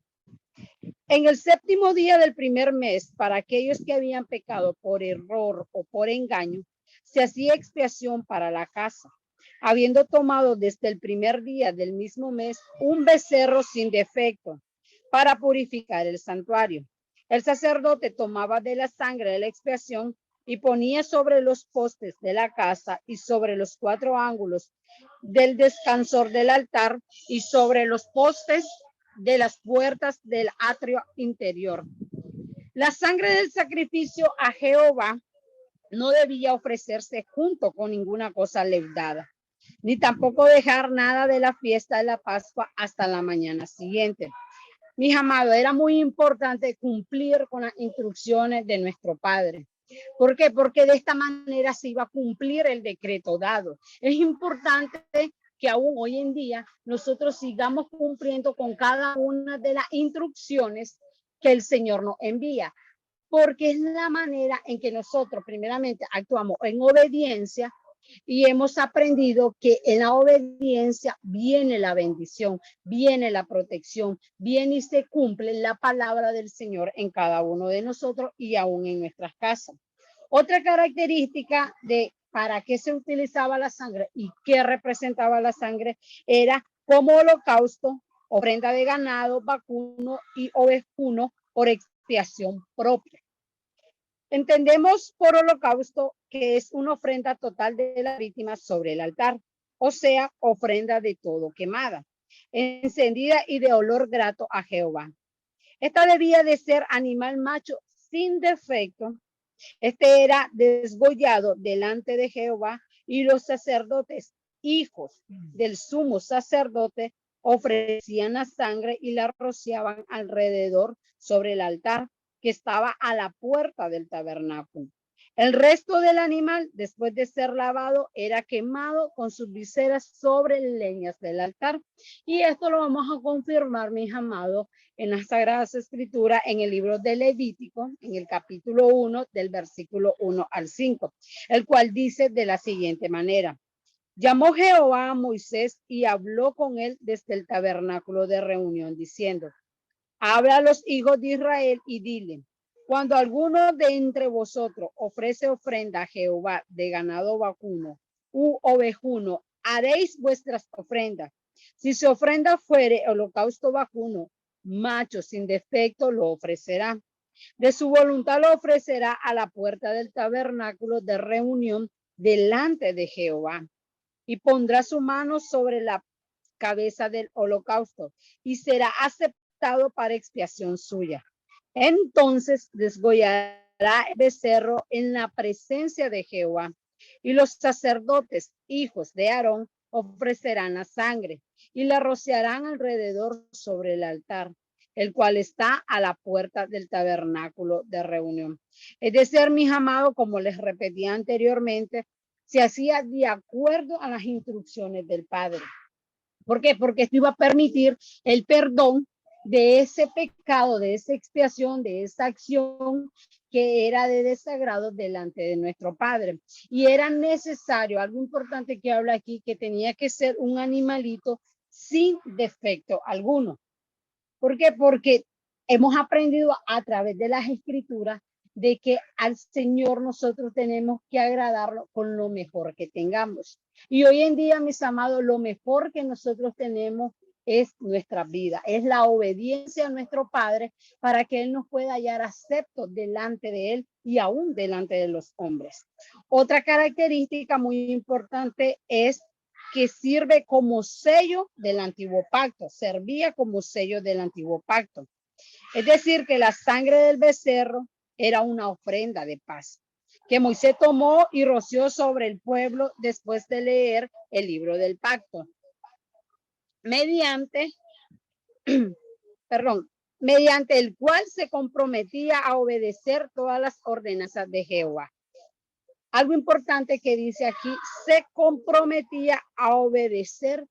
En el séptimo día del primer mes, para aquellos que habían pecado por error o por engaño, se hacía expiación para la casa, habiendo tomado desde el primer día del mismo mes un becerro sin defecto para purificar el santuario. El sacerdote tomaba de la sangre de la expiación y ponía sobre los postes de la casa y sobre los 4 ángulos del descansor del altar y sobre los postes de las puertas del atrio interior. La sangre del sacrificio a Jehová no debía ofrecerse junto con ninguna cosa leudada, ni tampoco dejar nada de la fiesta de la Pascua hasta la mañana siguiente. Mis amados, era muy importante cumplir con las instrucciones de nuestro Padre. ¿Por qué? Porque de esta manera se iba a cumplir el decreto dado. Es importante que aún hoy en día nosotros sigamos cumpliendo con cada una de las instrucciones que el Señor nos envía, porque es la manera en que nosotros primeramente actuamos en obediencia y hemos aprendido que en la obediencia viene la bendición, viene la protección, viene y se cumple la palabra del Señor en cada uno de nosotros y aún en nuestras casas. Otra característica de para qué se utilizaba la sangre y qué representaba la sangre era como holocausto, ofrenda de ganado, vacuno y ovejuno por expiación propia. Entendemos por holocausto que es una ofrenda total de la víctima sobre el altar, o sea, ofrenda de todo quemada, encendida y de olor grato a Jehová. Esta debía de ser animal macho sin defecto. Este era desgollado delante de Jehová y los sacerdotes, hijos del sumo sacerdote, ofrecían la sangre y la rociaban alrededor sobre el altar que estaba a la puerta del tabernáculo. El resto del animal, después de ser lavado, era quemado con sus viseras sobre leñas del altar. Y esto lo vamos a confirmar, mis amados, en las Sagradas Escrituras, en el libro de Levítico, en el capítulo 1, del versículo 1 al 5, el cual dice de la siguiente manera. Llamó Jehová a Moisés y habló con él desde el tabernáculo de reunión, diciendo, habla a los hijos de Israel y dile, cuando alguno de entre vosotros ofrece ofrenda a Jehová de ganado vacuno u ovejuno, haréis vuestras ofrendas. Si su ofrenda fuere holocausto vacuno, macho sin defecto lo ofrecerá. De su voluntad lo ofrecerá a la puerta del tabernáculo de reunión delante de Jehová. Y pondrá su mano sobre la cabeza del holocausto y será aceptado para expiación suya. Entonces desgollará el becerro en la presencia de Jehová, y los sacerdotes, hijos de Aarón, ofrecerán la sangre y la rociarán alrededor sobre el altar, el cual está a la puerta del tabernáculo de reunión. Es decir, mis amados, como les repetí anteriormente, se hacía de acuerdo a las instrucciones del Padre. ¿Por qué? Porque esto iba a permitir el perdón de ese pecado, de esa expiación, de esa acción que era de desagrado delante de nuestro Padre. Y era necesario, algo importante que habla aquí, que tenía que ser un animalito sin defecto alguno. ¿Por qué? Porque hemos aprendido a través de las Escrituras de que al Señor nosotros tenemos que agradarlo con lo mejor que tengamos. Y hoy en día, mis amados, lo mejor que nosotros tenemos es nuestra vida, es la obediencia a nuestro Padre para que Él nos pueda hallar acepto delante de Él y aún delante de los hombres. Otra característica muy importante es que sirve como sello del antiguo pacto, servía como sello del antiguo pacto. Es decir, que la sangre del becerro era una ofrenda de paz, que Moisés tomó y roció sobre el pueblo después de leer el libro del pacto. Mediante el cual se comprometía a obedecer todas las ordenanzas de Jehová. Algo importante que dice aquí, se comprometía a obedecer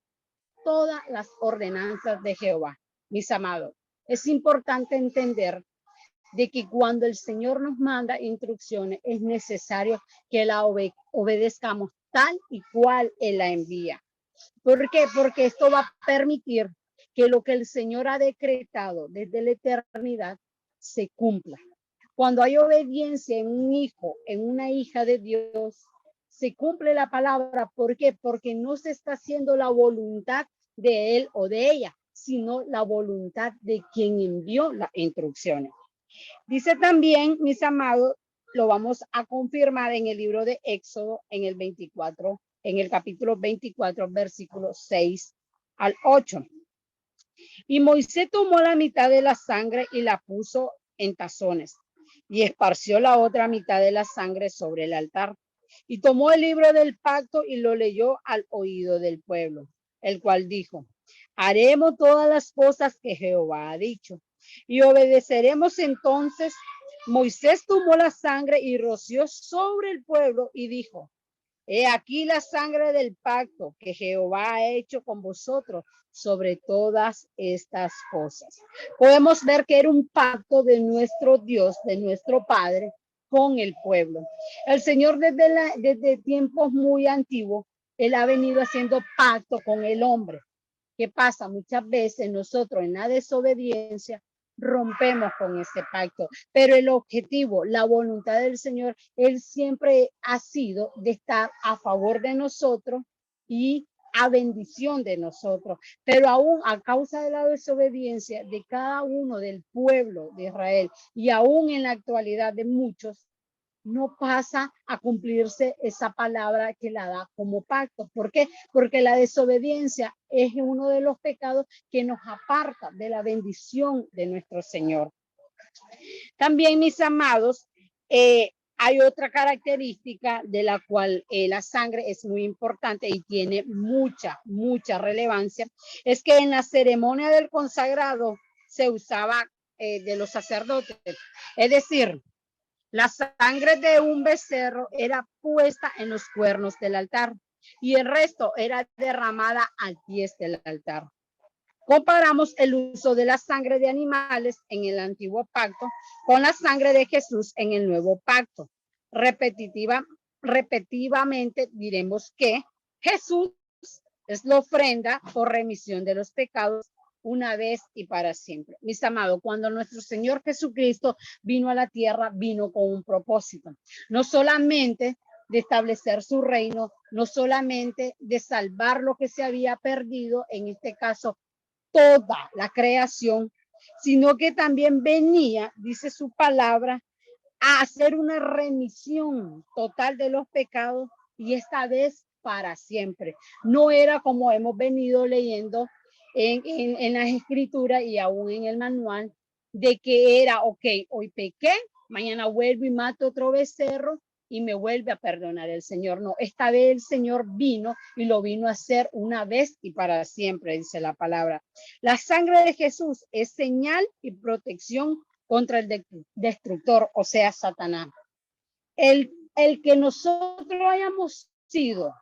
todas las ordenanzas de Jehová. Mis amados, es importante entender de que cuando el Señor nos manda instrucciones, es necesario que la obedezcamos tal y cual Él la envía. ¿Por qué? Porque esto va a permitir que lo que el Señor ha decretado desde la eternidad se cumpla. Cuando hay obediencia en un hijo, en una hija de Dios, se cumple la palabra. ¿Por qué? Porque no se está haciendo la voluntad de él o de ella, sino la voluntad de quien envió las instrucciones. Dice también, mis amados, lo vamos a confirmar en el libro de Éxodo, en el capítulo 24, versículos 6 al 8. Y Moisés tomó la mitad de la sangre y la puso en tazones y esparció la otra mitad de la sangre sobre el altar. Y tomó el libro del pacto y lo leyó al oído del pueblo, el cual dijo, haremos todas las cosas que Jehová ha dicho y obedeceremos. Entonces Moisés tomó la sangre y roció sobre el pueblo y dijo, he aquí la sangre del pacto que Jehová ha hecho con vosotros sobre todas estas cosas. Podemos ver que era un pacto de nuestro Dios, de nuestro Padre, con el pueblo. El Señor desde tiempos muy antiguos, Él ha venido haciendo pacto con el hombre. ¿Qué pasa? Muchas veces nosotros en la desobediencia rompemos con ese pacto, pero el objetivo, la voluntad del Señor, Él siempre ha sido de estar a favor de nosotros y a bendición de nosotros, pero aún a causa de la desobediencia de cada uno del pueblo de Israel y aún en la actualidad de muchos, no pasa a cumplirse esa palabra que la da como pacto. ¿Por qué? Porque la desobediencia es uno de los pecados que nos aparta de la bendición de nuestro Señor. También, mis amados, hay otra característica de la cual la sangre es muy importante y tiene mucha relevancia. Es que en la ceremonia del consagrado se usaba de los sacerdotes. Es decir, La sangre de un becerro era puesta en los cuernos del altar y el resto era derramada al pie del altar. Comparamos el uso de la sangre de animales en el antiguo pacto con la sangre de Jesús en el nuevo pacto. Repetitivamente diremos que Jesús es la ofrenda por remisión de los pecados una vez y para siempre. Mis amados, cuando nuestro Señor Jesucristo vino a la tierra, vino con un propósito. No solamente de establecer su reino, no solamente de salvar lo que se había perdido, en este caso, toda la creación, sino que también venía, dice su palabra, a hacer una remisión total de los pecados y esta vez para siempre. No era como hemos venido leyendo en las escrituras y aún en el manual, de que era, ok, hoy pequé, mañana vuelvo y mato otro becerro y me vuelve a perdonar el Señor. No, esta vez el Señor vino y lo vino a hacer una vez y para siempre, dice la palabra. La sangre de Jesús es señal y protección contra el destructor, o sea, Satanás. El que nosotros hayamos sido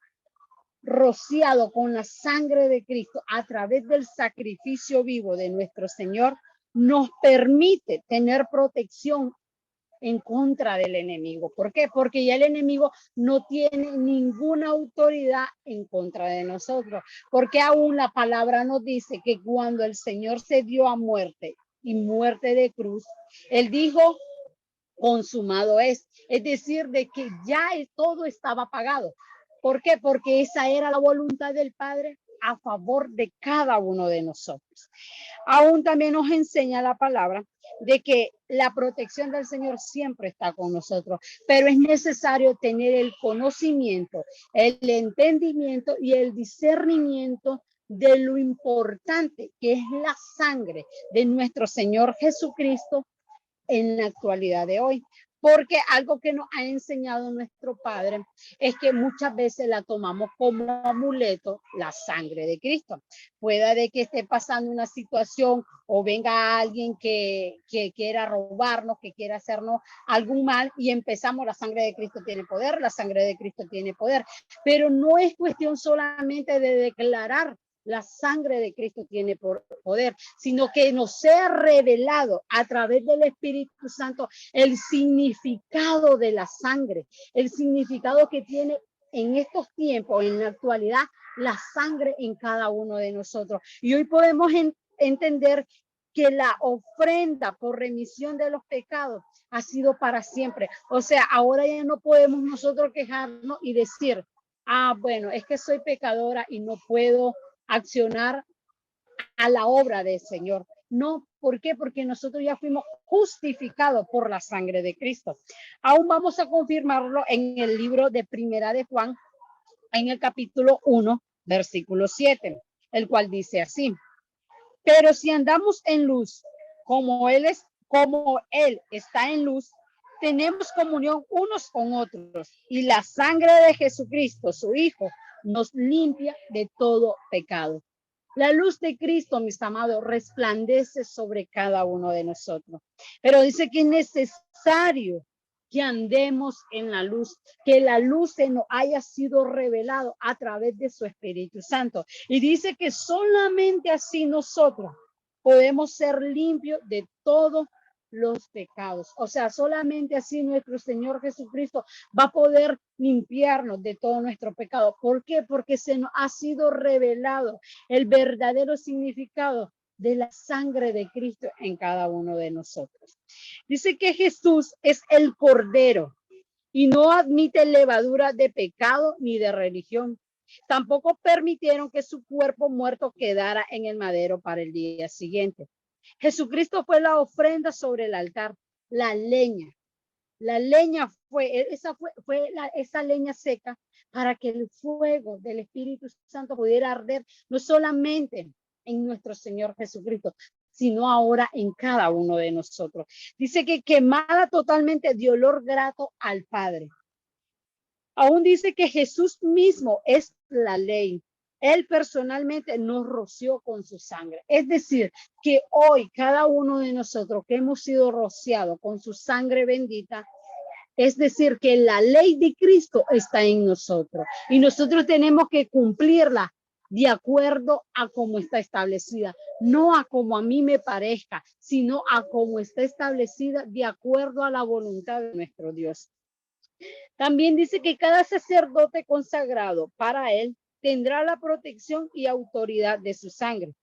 rociado con la sangre de Cristo a través del sacrificio vivo de nuestro Señor, nos permite tener protección en contra del enemigo. ¿Por qué? Porque ya el enemigo no tiene ninguna autoridad en contra de nosotros, porque aún la palabra nos dice que cuando el Señor se dio a muerte y muerte de cruz, él dijo, consumado es decir, de que ya todo estaba pagado. ¿Por qué? Porque esa era la voluntad del Padre a favor de cada uno de nosotros. Aún también nos enseña la palabra de que la protección del Señor siempre está con nosotros, pero es necesario tener el conocimiento, el entendimiento y el discernimiento de lo importante que es la sangre de nuestro Señor Jesucristo en la actualidad de hoy. Porque algo que nos ha enseñado nuestro Padre es que muchas veces la tomamos como amuleto, la sangre de Cristo. Pueda de que esté pasando una situación o venga alguien que quiera robarnos, que quiera hacernos algún mal y empezamos, la sangre de Cristo tiene poder, la sangre de Cristo tiene poder. Pero no es cuestión solamente de declarar la sangre de Cristo tiene poder, sino que nos sea revelado a través del Espíritu Santo el significado de la sangre, el significado que tiene en estos tiempos, en la actualidad, la sangre en cada uno de nosotros. Y hoy podemos entender que la ofrenda por remisión de los pecados ha sido para siempre. O sea, ahora ya no podemos nosotros quejarnos y decir, bueno, es que soy pecadora y no puedo accionar a la obra del Señor. No, ¿por qué? Porque nosotros ya fuimos justificados por la sangre de Cristo. Aún vamos a confirmarlo en el libro de Primera de Juan, en el capítulo 1, versículo 7, el cual dice así: pero si andamos en luz, como Él está en luz, tenemos comunión unos con otros, y la sangre de Jesucristo, su Hijo, nos limpia de todo pecado. La luz de Cristo, mis amados, resplandece sobre cada uno de nosotros. Pero dice que es necesario que andemos en la luz, que la luz se nos haya sido revelado a través de su Espíritu Santo. Y dice que solamente así nosotros podemos ser limpios de todo los pecados. O sea, solamente así nuestro Señor Jesucristo va a poder limpiarnos de todo nuestro pecado. ¿Por qué? Porque se nos ha sido revelado el verdadero significado de la sangre de Cristo en cada uno de nosotros. Dice que Jesús es el Cordero y no admite levadura de pecado ni de religión. Tampoco permitieron que su cuerpo muerto quedara en el madero para el día siguiente. Jesucristo fue la ofrenda sobre el altar, la leña. La leña fue esa leña seca para que el fuego del Espíritu Santo pudiera arder no solamente en nuestro Señor Jesucristo, sino ahora en cada uno de nosotros. Dice que quemada totalmente de olor grato al Padre. Aún dice que Jesús mismo es la ley. Él personalmente nos roció con su sangre. Es decir, que hoy cada uno de nosotros que hemos sido rociados con su sangre bendita, Es decir, que la ley de Cristo está en nosotros y nosotros tenemos que cumplirla de acuerdo a cómo está establecida, no a como a mí me parezca, sino a cómo está establecida de acuerdo a la voluntad de nuestro Dios. También dice que cada sacerdote consagrado para él tendrá la protección y autoridad de su sangre.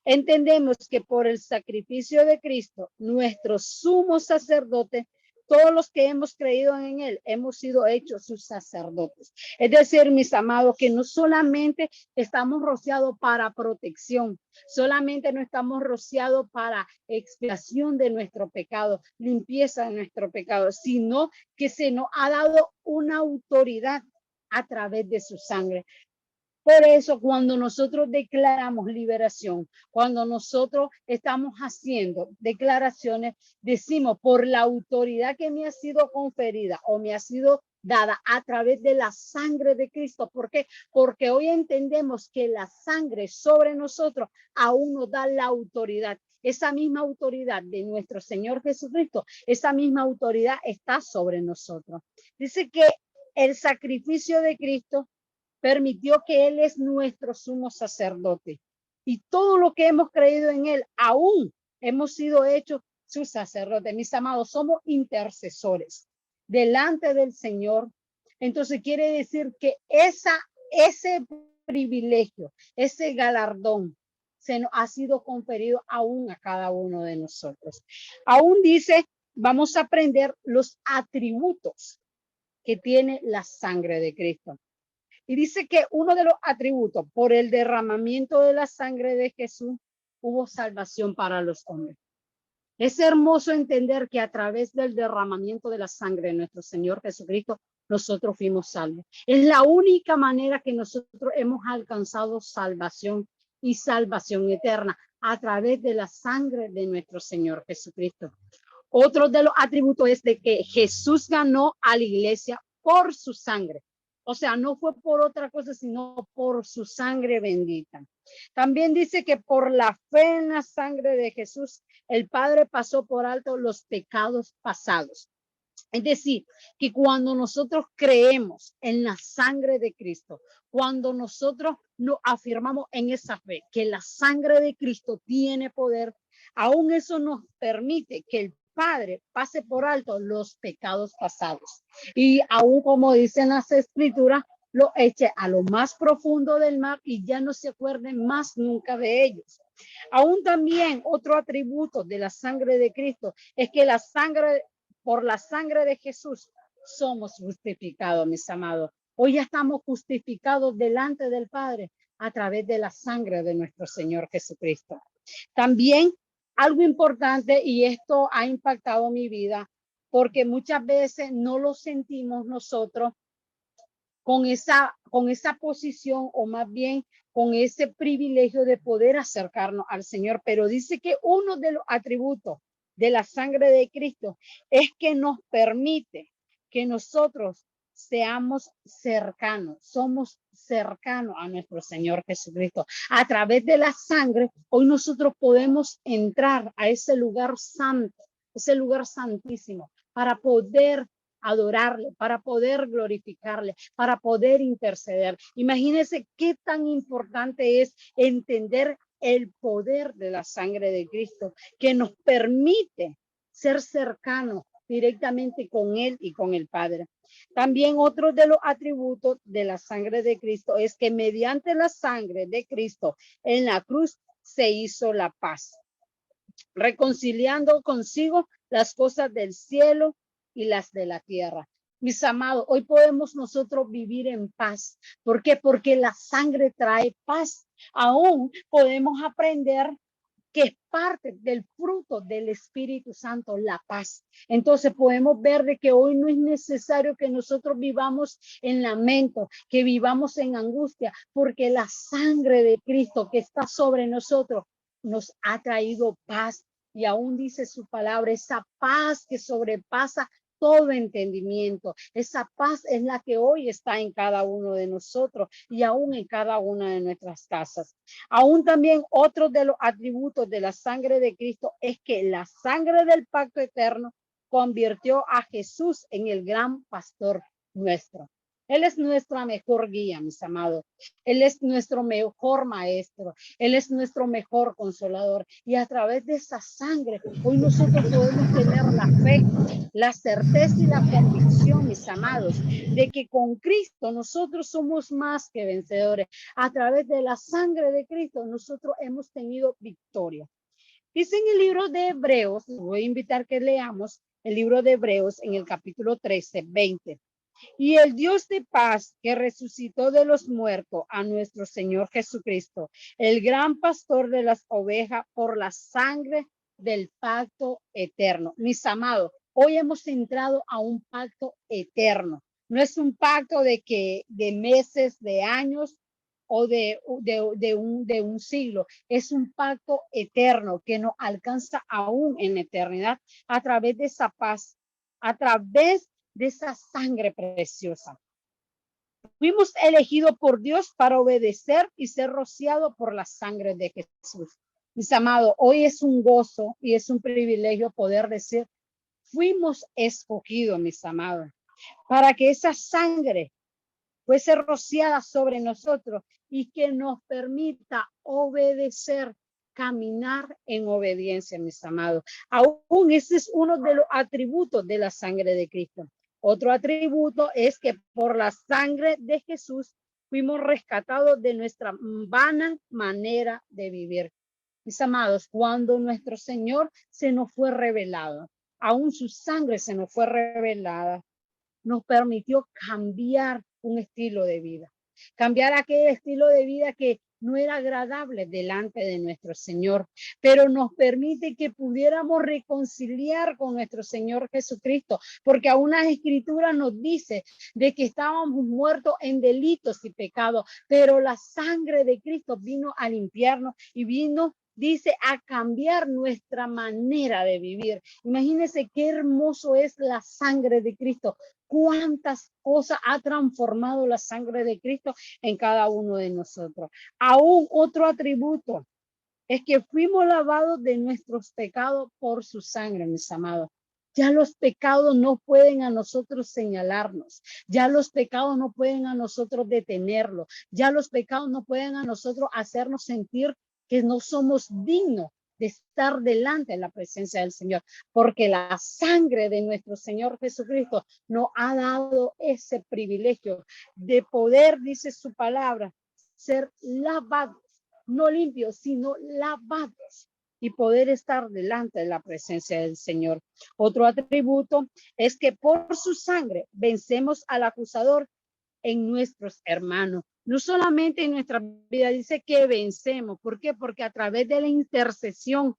Entendemos que por el sacrificio de Cristo, nuestro sumo sacerdote, todos los que hemos creído en él, hemos sido hechos sus sacerdotes. Es decir, mis amados, que no solamente estamos rociados para protección, solamente no estamos rociados para expiación de nuestro pecado, limpieza de nuestro pecado, sino que se nos ha dado una autoridad a través de su sangre. Por eso, cuando nosotros declaramos liberación, cuando nosotros estamos haciendo declaraciones, decimos por la autoridad que me ha sido conferida o me ha sido dada a través de la sangre de Cristo. ¿Por qué? Porque hoy entendemos que la sangre sobre nosotros aún nos da la autoridad. Esa misma autoridad de nuestro Señor Jesucristo, esa misma autoridad está sobre nosotros. Dice que el sacrificio de Cristo permitió que Él es nuestro sumo sacerdote. Y todo lo que hemos creído en Él, aún hemos sido hechos sus sacerdotes. Mis amados, somos intercesores delante del Señor. Entonces quiere decir que ese privilegio, ese galardón, se nos ha sido conferido aún a cada uno de nosotros. Aún dice, vamos a aprender los atributos que tiene la sangre de Cristo. Y dice que uno de los atributos, por el derramamiento de la sangre de Jesús, hubo salvación para los hombres. Es hermoso entender que a través del derramamiento de la sangre de nuestro Señor Jesucristo, nosotros fuimos salvos. Es la única manera que nosotros hemos alcanzado salvación y salvación eterna a través de la sangre de nuestro Señor Jesucristo. Otro de los atributos es de que Jesús ganó a la iglesia por su sangre. O sea, no fue por otra cosa, sino por su sangre bendita. También dice que por la fe en la sangre de Jesús, el Padre pasó por alto los pecados pasados. Es decir, que cuando nosotros creemos en la sangre de Cristo, cuando nosotros nos afirmamos en esa fe, que la sangre de Cristo tiene poder, aún eso nos permite que el Padre pase por alto los pecados pasados. Y aún como dicen las escrituras, lo eche a lo más profundo del mar y ya no se acuerden más nunca de ellos. Aún también otro atributo de la sangre de Cristo es que por la sangre de Jesús somos justificados, mis amados. Hoy ya estamos justificados delante del Padre a través de la sangre de nuestro Señor Jesucristo. También algo importante, y esto ha impactado mi vida, porque muchas veces no lo sentimos nosotros con esa posición, o más bien con ese privilegio de poder acercarnos al Señor. Pero dice que uno de los atributos de la sangre de Cristo es que nos permite que nosotros seamos cercanos, somos cercanos a nuestro Señor Jesucristo. A través de la sangre, hoy nosotros podemos entrar a ese lugar santo, ese lugar santísimo, para poder adorarle, para poder glorificarle, para poder interceder. Imagínense qué tan importante es entender el poder de la sangre de Cristo, que nos permite ser cercanos directamente con Él y con el Padre. También otro de los atributos de la sangre de Cristo es que mediante la sangre de Cristo en la cruz se hizo la paz, reconciliando consigo las cosas del cielo y las de la tierra. Mis amados, hoy podemos nosotros vivir en paz. ¿Por qué? Porque la sangre trae paz. Aún podemos aprender que es parte del fruto del Espíritu Santo, la paz. Entonces podemos ver de que hoy no es necesario que nosotros vivamos en lamento, que vivamos en angustia, porque la sangre de Cristo que está sobre nosotros nos ha traído paz. Y aún dice su palabra, esa paz que sobrepasa todo entendimiento. Esa paz es la que hoy está en cada uno de nosotros y aún en cada una de nuestras casas. Aún también otro de los atributos de la sangre de Cristo es que la sangre del pacto eterno convirtió a Jesús en el gran pastor nuestro. Él es nuestra mejor guía, mis amados. Él es nuestro mejor maestro. Él es nuestro mejor consolador. Y a través de esa sangre, hoy nosotros podemos tener la fe, la certeza y la convicción, mis amados, de que con Cristo nosotros somos más que vencedores. A través de la sangre de Cristo nosotros hemos tenido victoria. Dice en el libro de Hebreos, voy a invitar que leamos el libro de Hebreos en el capítulo 13, 20. Y el Dios de paz que resucitó de los muertos a nuestro Señor Jesucristo, el gran pastor de las ovejas por la sangre del pacto eterno. Mis amados, hoy hemos entrado a un pacto eterno. No es un pacto de meses, de años o de un siglo. Es un pacto eterno que nos alcanza aún en la eternidad a través de esa paz, a través de esa sangre preciosa. Fuimos elegidos por Dios para obedecer y ser rociados por la sangre de Jesús. Mis amados, hoy es un gozo y es un privilegio poder decir, fuimos escogidos, mis amados, para que esa sangre fuese rociada sobre nosotros y que nos permita obedecer, caminar en obediencia, mis amados. Aún ese es uno de los atributos de la sangre de Cristo. Otro atributo es que por la sangre de Jesús fuimos rescatados de nuestra vana manera de vivir. Mis amados, cuando nuestro Señor se nos fue revelado, aún su sangre se nos fue revelada, nos permitió cambiar un estilo de vida. Cambiar aquel estilo de vida que no era agradable delante de nuestro Señor, pero nos permite que pudiéramos reconciliar con nuestro Señor Jesucristo, porque aún la Escritura nos dice de que estábamos muertos en delitos y pecados, pero la sangre de Cristo vino a limpiarnos y vino, dice, a cambiar nuestra manera de vivir. Imagínense qué hermoso es la sangre de Cristo. Cuántas cosas ha transformado la sangre de Cristo en cada uno de nosotros. Aún otro atributo es que fuimos lavados de nuestros pecados por su sangre, mis amados. Ya los pecados no pueden a nosotros señalarnos. Ya los pecados no pueden a nosotros detenerlo. Ya los pecados no pueden a nosotros hacernos sentir que no somos dignos de estar delante de la presencia del Señor, porque la sangre de nuestro Señor Jesucristo nos ha dado ese privilegio de poder, dice su palabra, ser lavados, no limpios, sino lavados, y poder estar delante de la presencia del Señor. Otro atributo es que por su sangre vencemos al acusador en nuestros hermanos. No solamente en nuestra vida dice que vencemos. ¿Por qué? Porque a través de la intercesión,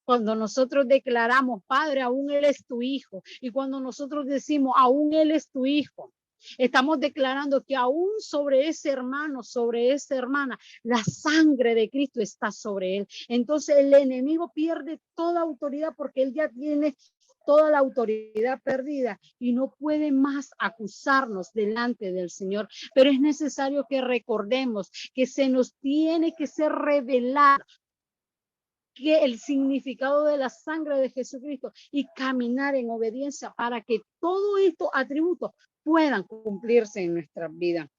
cuando nosotros declaramos, Padre, aún Él es tu hijo, y cuando nosotros decimos, aún Él es tu hijo, estamos declarando que aún sobre ese hermano, sobre esa hermana, la sangre de Cristo está sobre él. Entonces el enemigo pierde toda autoridad porque él ya tiene toda la autoridad perdida y no puede más acusarnos delante del Señor. Pero es necesario que recordemos que se nos tiene que ser revelado que el significado de la sangre de Jesucristo y caminar en obediencia para que todos estos atributos puedan cumplirse en nuestras vidas.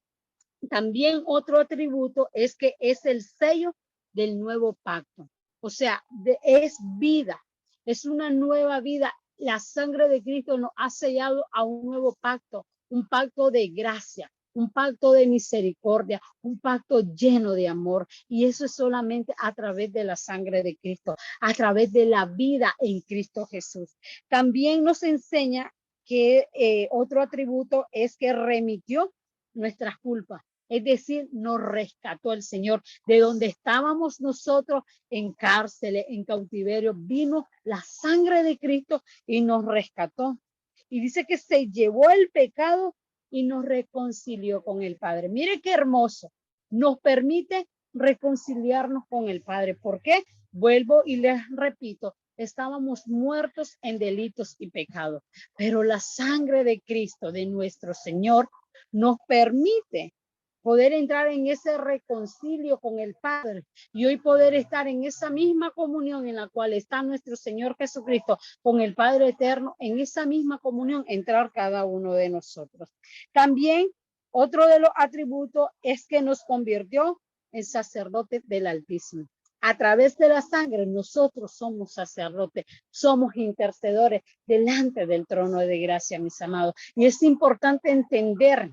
También otro atributo es que es el sello del nuevo pacto. O sea, es vida, es una nueva vida. La sangre de Cristo nos ha sellado a un nuevo pacto, un pacto de gracia, un pacto de misericordia, un pacto lleno de amor. Y eso es solamente a través de la sangre de Cristo, a través de la vida en Cristo Jesús. También nos enseña que otro atributo es que remitió nuestras culpas. Es decir, nos rescató el Señor. De donde estábamos nosotros en cárceles, en cautiverio, vino la sangre de Cristo y nos rescató. Y dice que se llevó el pecado y nos reconcilió con el Padre. Mire qué hermoso. Nos permite reconciliarnos con el Padre. ¿Por qué? Vuelvo y les repito, estábamos muertos en delitos y pecados, pero la sangre de Cristo, de nuestro Señor, nos permite poder entrar en ese reconcilio con el Padre y hoy poder estar en esa misma comunión en la cual está nuestro Señor Jesucristo con el Padre eterno, en esa misma comunión entrar cada uno de nosotros. También otro de los atributos es que nos convirtió en sacerdotes del Altísimo. A través de la sangre nosotros somos sacerdotes, somos intercedores delante del trono de gracia, mis amados. Y es importante entender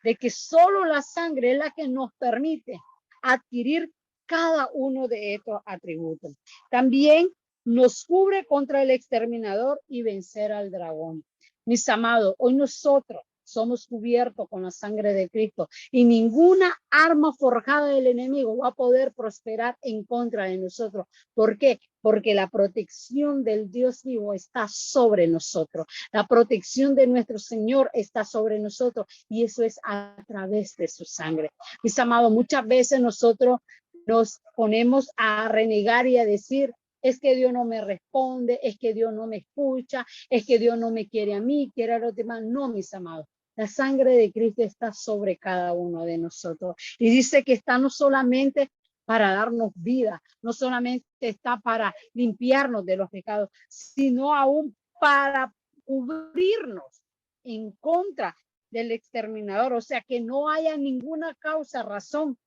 de que solo la sangre es la que nos permite adquirir cada uno de estos atributos. También nos cubre contra el exterminador y vencer al dragón. Mis amados, hoy nosotros somos cubiertos con la sangre de Cristo y ninguna arma forjada del enemigo va a poder prosperar en contra de nosotros. ¿Por qué? Porque la protección del Dios vivo está sobre nosotros. La protección de nuestro Señor está sobre nosotros y eso es a través de su sangre. Mis amados, muchas veces nosotros nos ponemos a renegar y a decir, es que Dios no me responde, es que Dios no me escucha, es que Dios no me quiere a mí, quiere a los demás. No, mis amados. La sangre de Cristo está sobre cada uno de nosotros. Y dice que está no solamente para darnos vida, no solamente está para limpiarnos de los pecados, sino aún para cubrirnos en contra del exterminador. O sea, que no haya ninguna causa, razón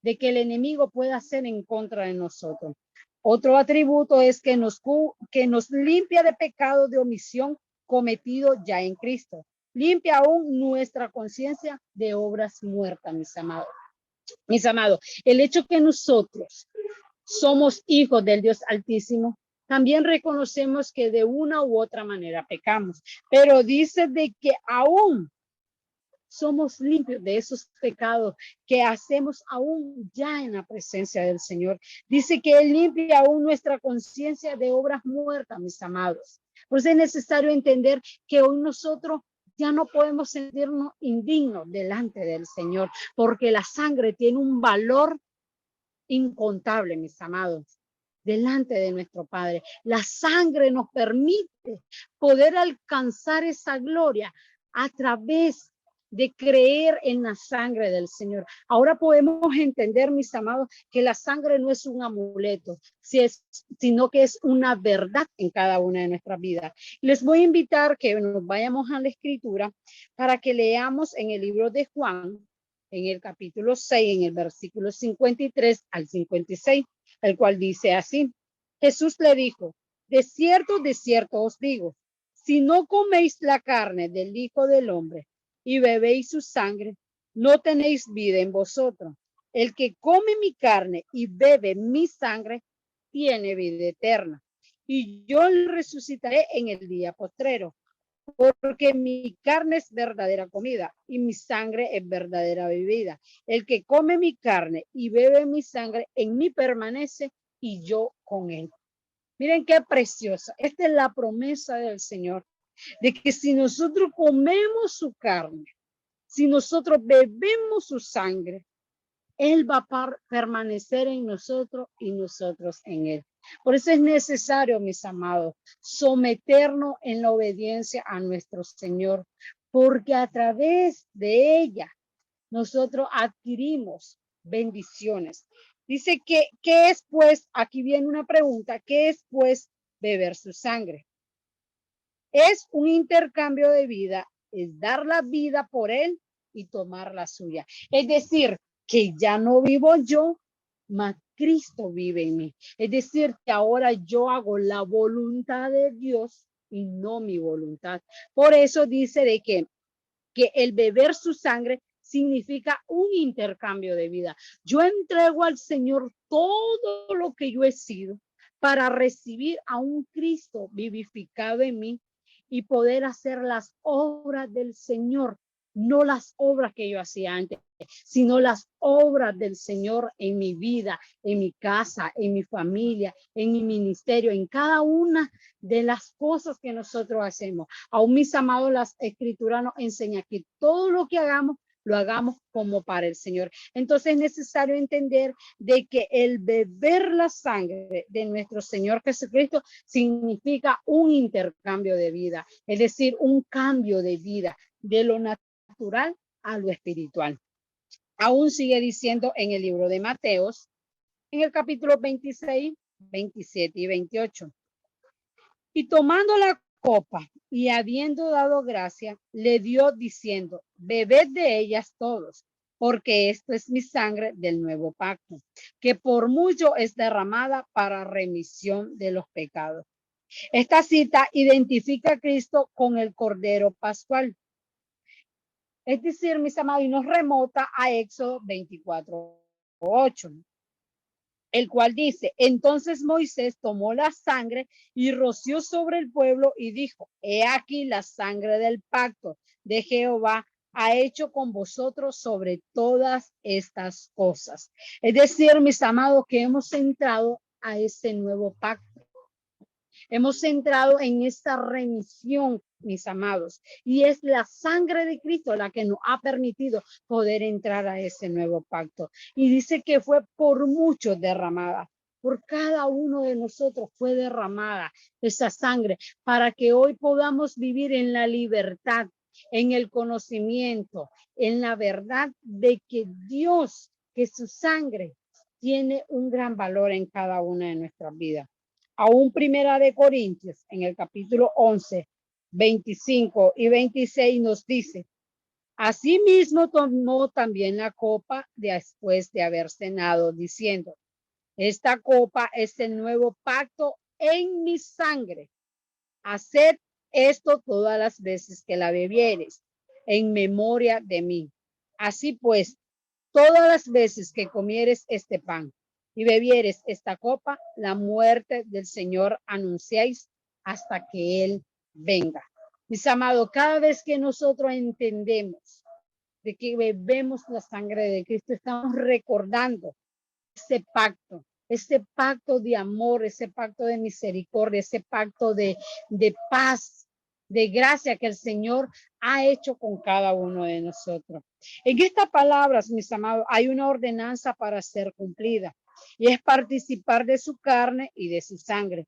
de que el enemigo pueda hacer en contra de nosotros. Otro atributo es que nos limpia de pecado de omisión cometido ya en Cristo. Limpia aún nuestra conciencia de obras muertas, mis amados. Mis amados, el hecho que nosotros somos hijos del Dios Altísimo, también reconocemos que de una u otra manera pecamos, pero dice de que aún somos limpios de esos pecados que hacemos aún ya en la presencia del Señor. Dice que Él limpia aún nuestra conciencia de obras muertas, mis amados. Por eso es necesario entender que hoy nosotros ya no podemos sentirnos indignos delante del Señor, porque la sangre tiene un valor incontable, mis amados, delante de nuestro Padre. La sangre nos permite poder alcanzar esa gloria a través de creer en la sangre del Señor. Ahora podemos entender, mis amados, que la sangre no es un amuleto, sino que es una verdad en cada una de nuestras vidas. Les voy a invitar que nos vayamos a la Escritura para que leamos en el libro de Juan, en el capítulo 6, en el versículo 53 al 56, el cual dice así: Jesús le dijo, de cierto os digo, si no coméis la carne del Hijo del Hombre y bebéis su sangre, no tenéis vida en vosotros. El que come mi carne y bebe mi sangre, tiene vida eterna. Y yo le resucitaré en el día postrero, porque mi carne es verdadera comida y mi sangre es verdadera bebida. El que come mi carne y bebe mi sangre, en mí permanece y yo con él. Miren qué preciosa. Esta es la promesa del Señor, de que si nosotros comemos su carne, si nosotros bebemos su sangre, Él va a permanecer en nosotros y nosotros en Él. Por eso es necesario, mis amados, someternos en la obediencia a nuestro Señor, porque a través de ella nosotros adquirimos bendiciones. Dice que, ¿qué es pues? Aquí viene una pregunta, ¿qué es pues beber su sangre? Es un intercambio de vida, es dar la vida por Él y tomar la suya. Es decir, que ya no vivo yo, mas Cristo vive en mí. Es decir, que ahora yo hago la voluntad de Dios y no mi voluntad. Por eso dice de que el beber su sangre significa un intercambio de vida. Yo entrego al Señor todo lo que yo he sido para recibir a un Cristo vivificado en mí y poder hacer las obras del Señor, no las obras que yo hacía antes, sino las obras del Señor en mi vida, en mi casa, en mi familia, en mi ministerio, en cada una de las cosas que nosotros hacemos. Aún, mis amados, las Escrituras nos enseñan que todo lo que hagamos, lo hagamos como para el Señor. Entonces es necesario entender de que el beber la sangre de nuestro Señor Jesucristo significa un intercambio de vida, es decir, un cambio de vida de lo natural a lo espiritual. Aún sigue diciendo en el libro de Mateos, en el capítulo 26, 27 y 28. Y tomando la copa y habiendo dado gracia, le dio diciendo, bebed de ellas todos, porque esto es mi sangre del nuevo pacto, que por mucho es derramada para remisión de los pecados. Esta cita identifica a Cristo con el Cordero Pascual. Es decir, mis amados, y nos remota a Éxodo 24:8. El cual dice, entonces Moisés tomó la sangre y roció sobre el pueblo y dijo, he aquí la sangre del pacto de Jehová ha hecho con vosotros sobre todas estas cosas. Es decir, mis amados, que hemos entrado a ese nuevo pacto. Hemos entrado en esta remisión, mis amados, y es la sangre de Cristo la que nos ha permitido poder entrar a ese nuevo pacto. Y dice que fue por muchos derramada, por cada uno de nosotros fue derramada esa sangre para que hoy podamos vivir en la libertad, en el conocimiento, en la verdad de que Dios, que su sangre tiene un gran valor en cada una de nuestras vidas. Aún Primera de Corintios, en el capítulo 11, 25 y 26 nos dice, asimismo tomó también la copa después de haber cenado, diciendo, esta copa es el nuevo pacto en mi sangre. Haced esto todas las veces que la bebiereis, en memoria de mí. Así pues, todas las veces que comieres este pan y bebieres esta copa, la muerte del Señor anunciáis hasta que Él venga. Mis amados, cada vez que nosotros entendemos de que bebemos la sangre de Cristo, estamos recordando ese pacto de amor, ese pacto de misericordia, ese pacto de paz, de gracia que el Señor ha hecho con cada uno de nosotros. En estas palabras, mis amados, hay una ordenanza para ser cumplida y es participar de su carne y de su sangre,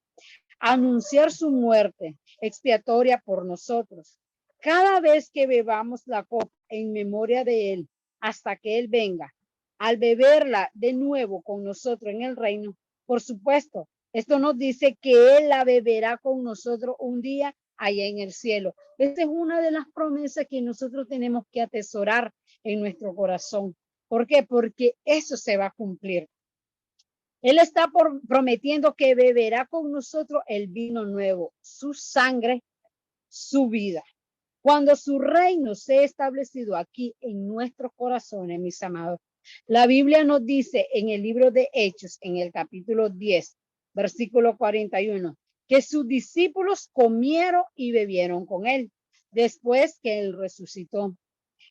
anunciar su muerte expiatoria por nosotros. Cada vez que bebamos la copa en memoria de Él, hasta que Él venga, al beberla de nuevo con nosotros en el reino, por supuesto, esto nos dice que Él la beberá con nosotros un día allá en el cielo. Esta es una de las promesas que nosotros tenemos que atesorar en nuestro corazón. ¿Por qué? Porque eso se va a cumplir. Él está prometiendo que beberá con nosotros el vino nuevo, su sangre, su vida. Cuando su reino sea establecido aquí en nuestros corazones, mis amados, la Biblia nos dice en el libro de Hechos, en el capítulo 10, versículo 41, que sus discípulos comieron y bebieron con él después que él resucitó.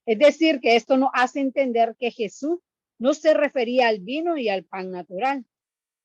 Es decir, que esto nos hace entender que Jesús no se refería al vino y al pan natural,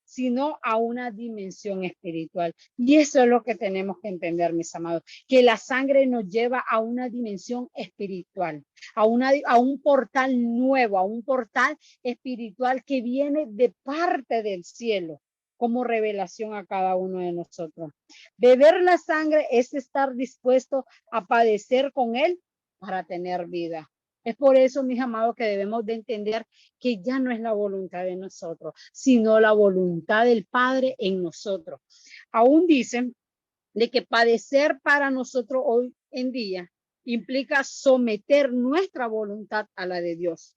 sino a una dimensión espiritual. Y eso es lo que tenemos que entender, mis amados, que la sangre nos lleva a una dimensión espiritual, a un portal nuevo, a un portal espiritual que viene de parte del cielo, como revelación a cada uno de nosotros. Beber la sangre es estar dispuesto a padecer con Él para tener vida. Es por eso, mis amados, que debemos de entender que ya no es la voluntad de nosotros, sino la voluntad del Padre en nosotros. Aún dicen de que padecer para nosotros hoy en día implica someter nuestra voluntad a la de Dios.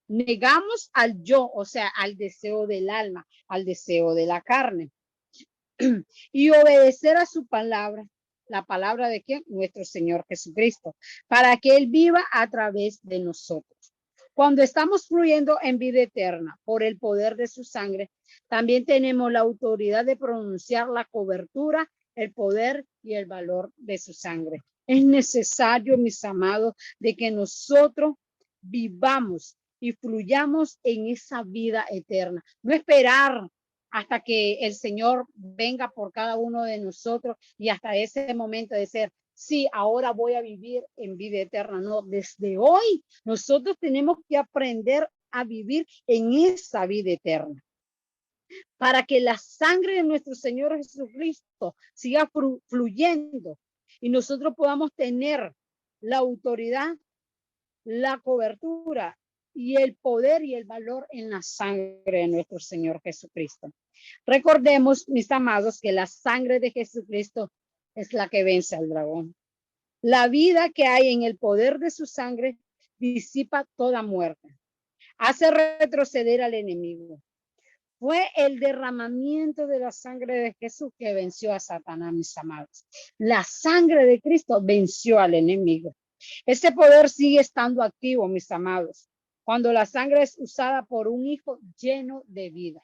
Negamos al yo, o sea, al deseo del alma, al deseo de la carne, y obedecer a su palabra. ¿La palabra de quién? Nuestro Señor Jesucristo, para que Él viva a través de nosotros. Cuando estamos fluyendo en vida eterna por el poder de su sangre, también tenemos la autoridad de pronunciar la cobertura, el poder y el valor de su sangre. Es necesario, mis amados, de que nosotros vivamos y fluyamos en esa vida eterna. No esperar hasta que el Señor venga por cada uno de nosotros y hasta ese momento de ser, sí, ahora voy a vivir en vida eterna. No, desde hoy nosotros tenemos que aprender a vivir en esa vida eterna, para que la sangre de nuestro Señor Jesucristo siga fluyendo y nosotros podamos tener la autoridad, la cobertura y el poder y el valor en la sangre de nuestro Señor Jesucristo. Recordemos, mis amados, que la sangre de Jesucristo es la que vence al dragón. La vida que hay en el poder de su sangre disipa toda muerte, hace retroceder al enemigo. Fue el derramamiento de la sangre de Jesús que venció a Satanás, mis amados. La sangre de Cristo venció al enemigo. Ese poder sigue estando activo, mis amados, cuando la sangre es usada por un hijo lleno de vida.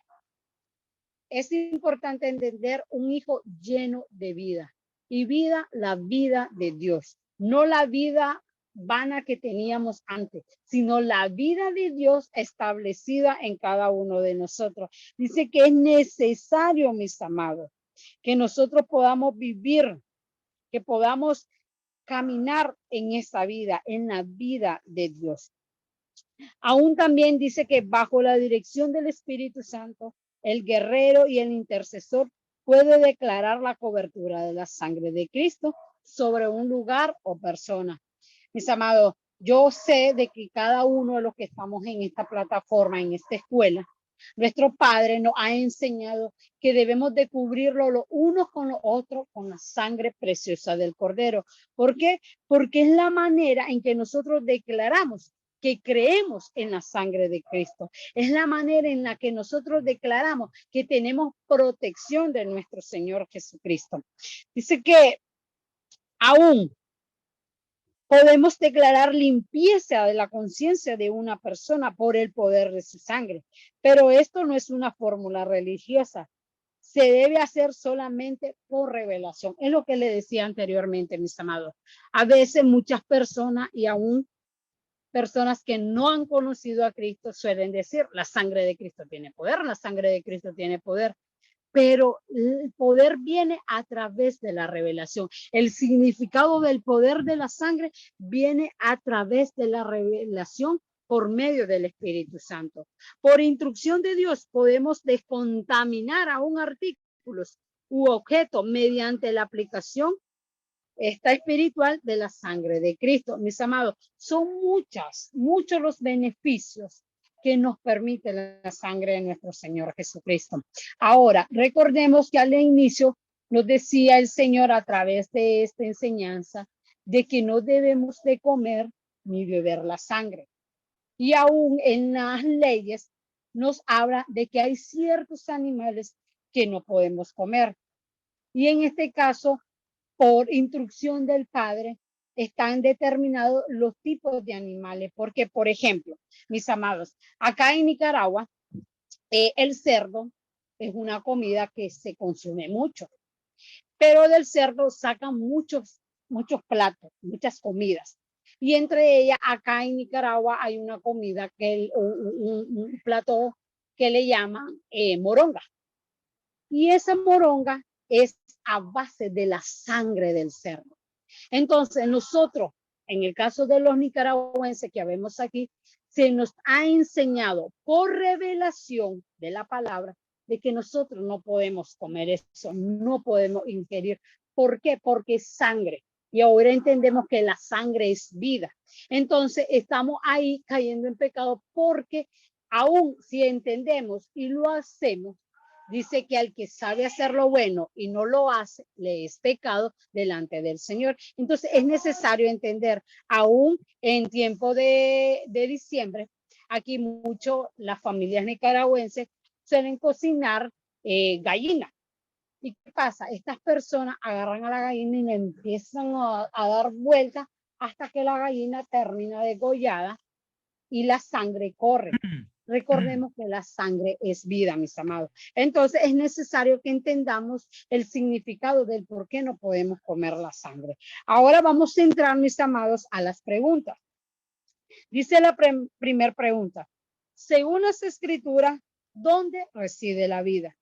Es importante entender un hijo lleno de vida. Y vida, la vida de Dios. No la vida vana que teníamos antes, sino la vida de Dios establecida en cada uno de nosotros. Dice que es necesario, mis amados, que nosotros podamos vivir, que podamos caminar en esa vida, en la vida de Dios. Aún también dice que bajo la dirección del Espíritu Santo, el guerrero y el intercesor puede declarar la cobertura de la sangre de Cristo sobre un lugar o persona. Mis amados, yo sé de que cada uno de los que estamos en esta plataforma, en esta escuela, nuestro Padre nos ha enseñado que debemos de cubrirlo los unos con los otros con la sangre preciosa del Cordero. ¿Por qué? Porque es la manera en que nosotros declaramos que creemos en la sangre de Cristo. Es la manera en la que nosotros declaramos que tenemos protección de nuestro Señor Jesucristo. Dice que aún podemos declarar limpieza de la conciencia de una persona por el poder de su sangre. Pero esto no es una fórmula religiosa. Se debe hacer solamente por revelación. Es lo que le decía anteriormente, mis amados. A veces muchas personas y aún personas que no han conocido a Cristo suelen decir, la sangre de Cristo tiene poder, la sangre de Cristo tiene poder. Pero el poder viene a través de la revelación. El significado del poder de la sangre viene a través de la revelación por medio del Espíritu Santo. Por instrucción de Dios podemos descontaminar a un artículo u objeto mediante la aplicación esta espiritual de la sangre de Cristo. Mis amados, son muchos los beneficios que nos permite la sangre de nuestro Señor Jesucristo. Ahora, recordemos que al inicio nos decía el Señor a través de esta enseñanza de que no debemos de comer ni beber la sangre. Y aún en las leyes nos habla de que hay ciertos animales que no podemos comer. Y en este caso, por instrucción del Padre, están determinados los tipos de animales. Porque, por ejemplo, mis amados, acá en Nicaragua, el cerdo es una comida que se consume mucho. Pero del cerdo sacan muchos platos, muchas comidas. Y entre ellas, acá en Nicaragua hay una comida, un plato que le llaman moronga. Y esa moronga es a base de la sangre del cerdo. Entonces nosotros, en el caso de los nicaragüenses que vemos aquí, se nos ha enseñado por revelación de la palabra de que nosotros no podemos comer eso, no podemos ingerir. ¿Por qué? Porque es sangre. Y ahora entendemos que la sangre es vida. Entonces estamos ahí cayendo en pecado porque aún si entendemos y lo hacemos, dice que al que sabe hacer lo bueno y no lo hace, le es pecado delante del Señor. Entonces es necesario entender, aún en tiempo de diciembre, aquí mucho las familias nicaragüenses suelen cocinar gallina. ¿Y qué pasa? Estas personas agarran a la gallina y le empiezan a dar vueltas hasta que la gallina termina degollada y la sangre corre. Recordemos que la sangre es vida, mis amados. Entonces es necesario que entendamos el significado del por qué no podemos comer la sangre. Ahora vamos a entrar, mis amados, a las preguntas. Dice la primera pregunta. Según las escrituras, ¿dónde reside la vida?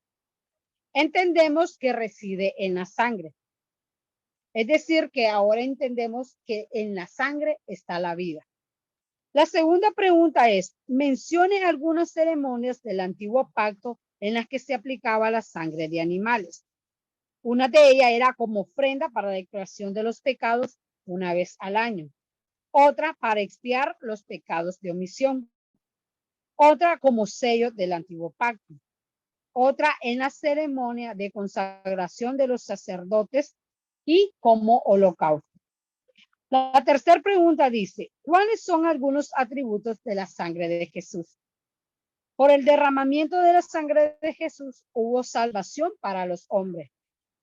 Entendemos que reside en la sangre. Es decir, que ahora entendemos que en la sangre está la vida. La segunda pregunta es, mencione algunas ceremonias del antiguo pacto en las que se aplicaba la sangre de animales. Una de ellas era como ofrenda para la expiación de los pecados una vez al año. Otra para expiar los pecados de omisión. otra como sello del antiguo pacto, otra en la ceremonia de consagración de los sacerdotes y como holocausto. La tercera pregunta dice, ¿cuáles son algunos atributos de la sangre de Jesús? Por el derramamiento de la sangre de Jesús hubo salvación para los hombres.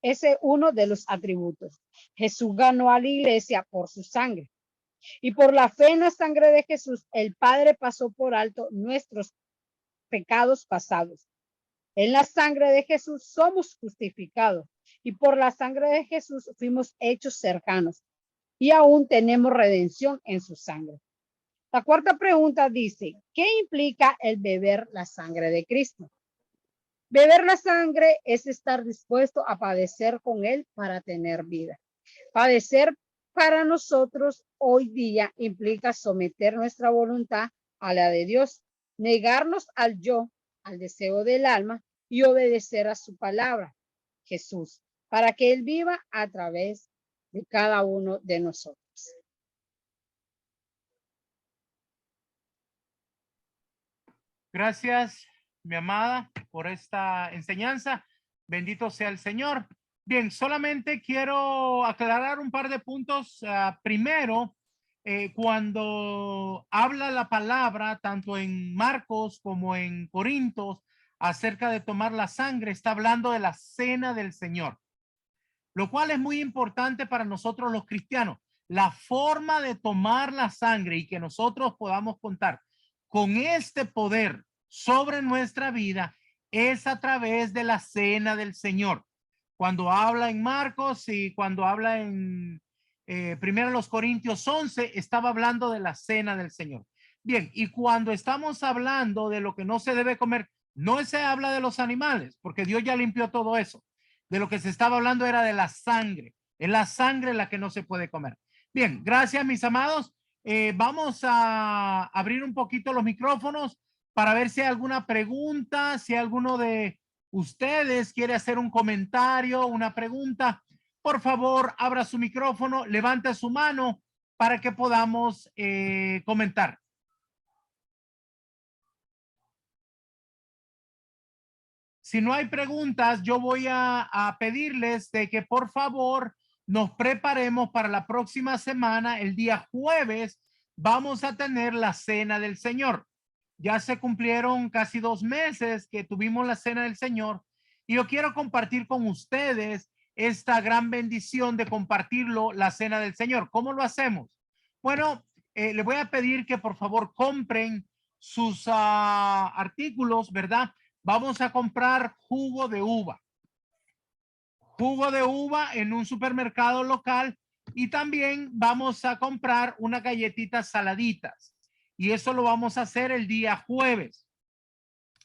Ese es uno de los atributos. Jesús ganó a la iglesia por su sangre. Y por la fe en la sangre de Jesús, el Padre pasó por alto nuestros pecados pasados. En la sangre de Jesús somos justificados. Y por la sangre de Jesús fuimos hechos cercanos. Y aún tenemos redención en su sangre. La cuarta pregunta dice, ¿qué implica el beber la sangre de Cristo? Beber la sangre es estar dispuesto a padecer con Él para tener vida. Padecer para nosotros hoy día implica someter nuestra voluntad a la de Dios, negarnos al yo, al deseo del alma y obedecer a su palabra, Jesús, para que Él viva a través de cada uno de nosotros. Gracias, mi amada, por esta enseñanza. Bendito sea el Señor. Bien, solamente quiero aclarar un par de puntos. Primero, cuando habla la palabra, tanto en Marcos como en Corintios, acerca de tomar la sangre, está hablando de la cena del Señor, lo cual es muy importante para nosotros los cristianos. La forma de tomar la sangre y que nosotros podamos contar con este poder sobre nuestra vida es a través de la cena del Señor. Cuando habla en Marcos y cuando habla en primero los Corintios 11, estaba hablando de la cena del Señor. Bien, y cuando estamos hablando de lo que no se debe comer, no se habla de los animales, porque Dios ya limpió todo eso. De lo que se estaba hablando era de la sangre. Es la sangre la que no se puede comer. Bien, gracias, mis amados. Vamos a abrir un poquito los micrófonos para ver si hay alguna pregunta, si alguno de ustedes quiere hacer un comentario, una pregunta. Por favor, abra su micrófono, levante su mano para que podamos comentar. Si no hay preguntas, yo voy a pedirles de que por favor nos preparemos para la próxima semana. El día jueves vamos a tener la cena del Señor. Ya se cumplieron casi 2 meses que tuvimos la cena del Señor y yo quiero compartir con ustedes esta gran bendición de compartirlo, la cena del Señor. ¿Cómo lo hacemos? Bueno, le voy a pedir que por favor compren sus artículos, ¿verdad? Vamos a comprar jugo de uva en un supermercado local y también vamos a comprar unas galletitas saladitas y eso lo vamos a hacer el día jueves.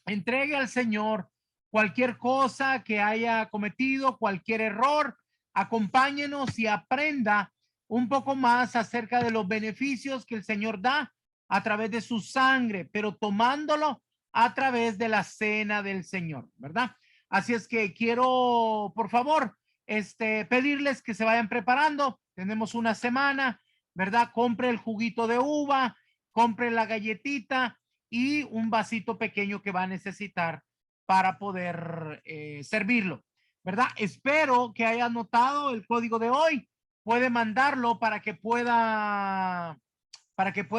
Entregue al Señor cualquier cosa que haya cometido, cualquier error, acompáñenos y aprenda un poco más acerca de los beneficios que el Señor da a través de su sangre, pero tomándolo a través de la cena del Señor, ¿verdad? Así es que quiero, por favor, pedirles que se vayan preparando. Tenemos una semana, ¿verdad? Compre el juguito de uva, compre la galletita y un vasito pequeño que va a necesitar para poder servirlo, ¿verdad? Espero que haya anotado el código de hoy. Puede mandarlo para que pueda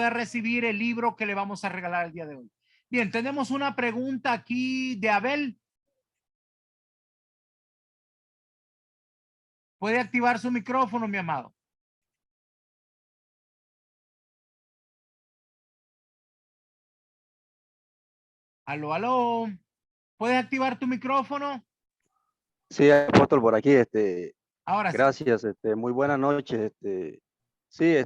recibir el libro que le vamos a regalar el día de hoy. Bien, tenemos una pregunta aquí de Abel. Puede activar su micrófono, mi amado. Aló, aló. ¿Puedes activar tu micrófono? Sí, apóstol, por aquí, Ahora sí. gracias, muy buenas noches, sí,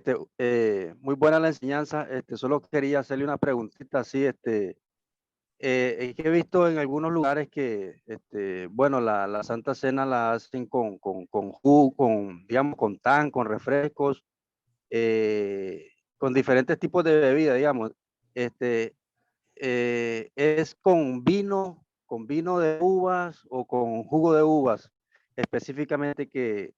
muy buena la enseñanza, solo quería hacerle una preguntita, así, es que he visto en algunos lugares que, bueno, la Santa Cena la hacen con jugo, digamos, con tan, con refrescos, con diferentes tipos de bebida, digamos, es con vino de uvas o con jugo de uvas, específicamente que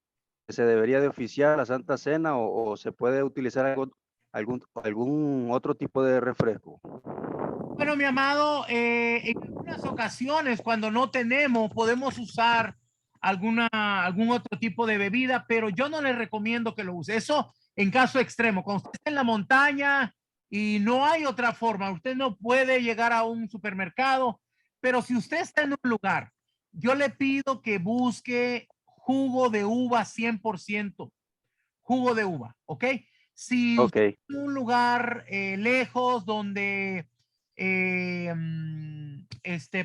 se debería de oficiar la Santa Cena o se puede utilizar algún otro tipo de refresco. Bueno, mi amado, en algunas ocasiones cuando no tenemos, podemos usar algún otro tipo de bebida, pero yo no le recomiendo que lo use. Eso en caso extremo. Cuando usted está en la montaña y no hay otra forma, usted no puede llegar a un supermercado, pero si usted está en un lugar, yo le pido que busque jugo de uva 100%, jugo de uva, ¿ok? Si Ok. usted está en un lugar lejos donde,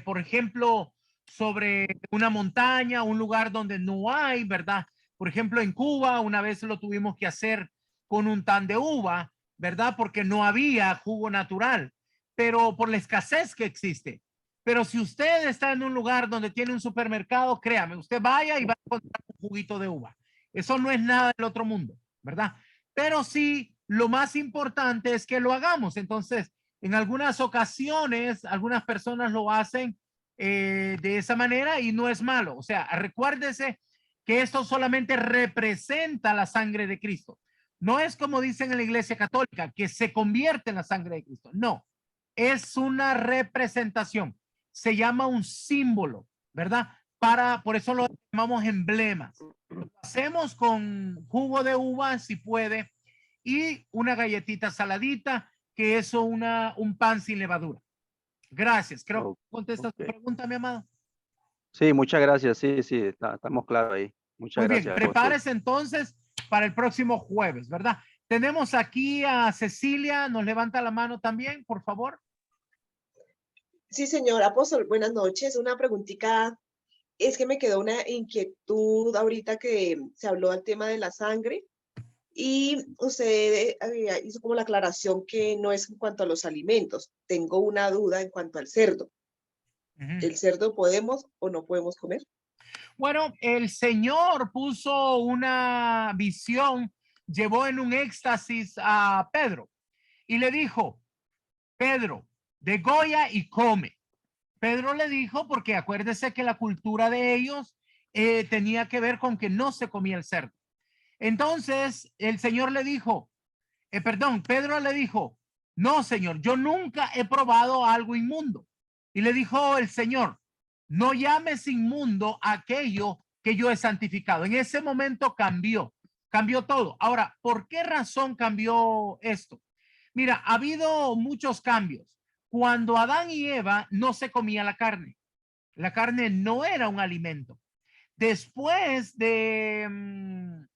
por ejemplo, sobre una montaña, un lugar donde no hay, ¿verdad? Por ejemplo, en Cuba, una vez lo tuvimos que hacer con un tan de uva, ¿verdad? Porque no había jugo natural, pero por la escasez que existe. Pero si usted está en un lugar donde tiene un supermercado, créame, usted vaya y va a encontrar un juguito de uva. Eso no es nada del otro mundo, ¿verdad? Pero sí, lo más importante es que lo hagamos. Entonces, en algunas ocasiones, algunas personas lo hacen de esa manera y no es malo. O sea, recuérdese que esto solamente representa la sangre de Cristo. No es como dicen en la Iglesia Católica, que se convierte en la sangre de Cristo. No, es una representación. Se llama un símbolo, ¿verdad? Por eso lo llamamos emblemas. Lo hacemos con jugo de uva, si puede, y una galletita saladita, que es un pan sin levadura. Gracias. Creo que contesta tu pregunta, mi amado. Sí, muchas gracias. Sí, estamos claros ahí. Muchas Muy bien, gracias. apóstol. prepárese entonces para el próximo jueves, ¿verdad? Tenemos aquí a Cecilia, nos levanta la mano también, por favor. Sí, señor apóstol, buenas noches. Una preguntita, es que me quedó una inquietud ahorita que se habló del tema de la sangre y usted hizo como la aclaración que no es en cuanto a los alimentos. Tengo una duda en cuanto al cerdo. ¿El cerdo podemos o no podemos comer? Bueno, el Señor puso una visión, llevó en un éxtasis a Pedro y le dijo, Pedro, degolla y come. Pedro le dijo, porque acuérdese que la cultura de ellos tenía que ver con que no se comía el cerdo. Entonces el Señor le dijo, Pedro le dijo, no, Señor, yo nunca he probado algo inmundo. Y le dijo el Señor, no llames inmundo aquello que yo he santificado. En ese momento cambió todo. Ahora, ¿por qué razón cambió esto? Mira, ha habido muchos cambios. Cuando Adán y Eva no se comía la carne no era un alimento. Después de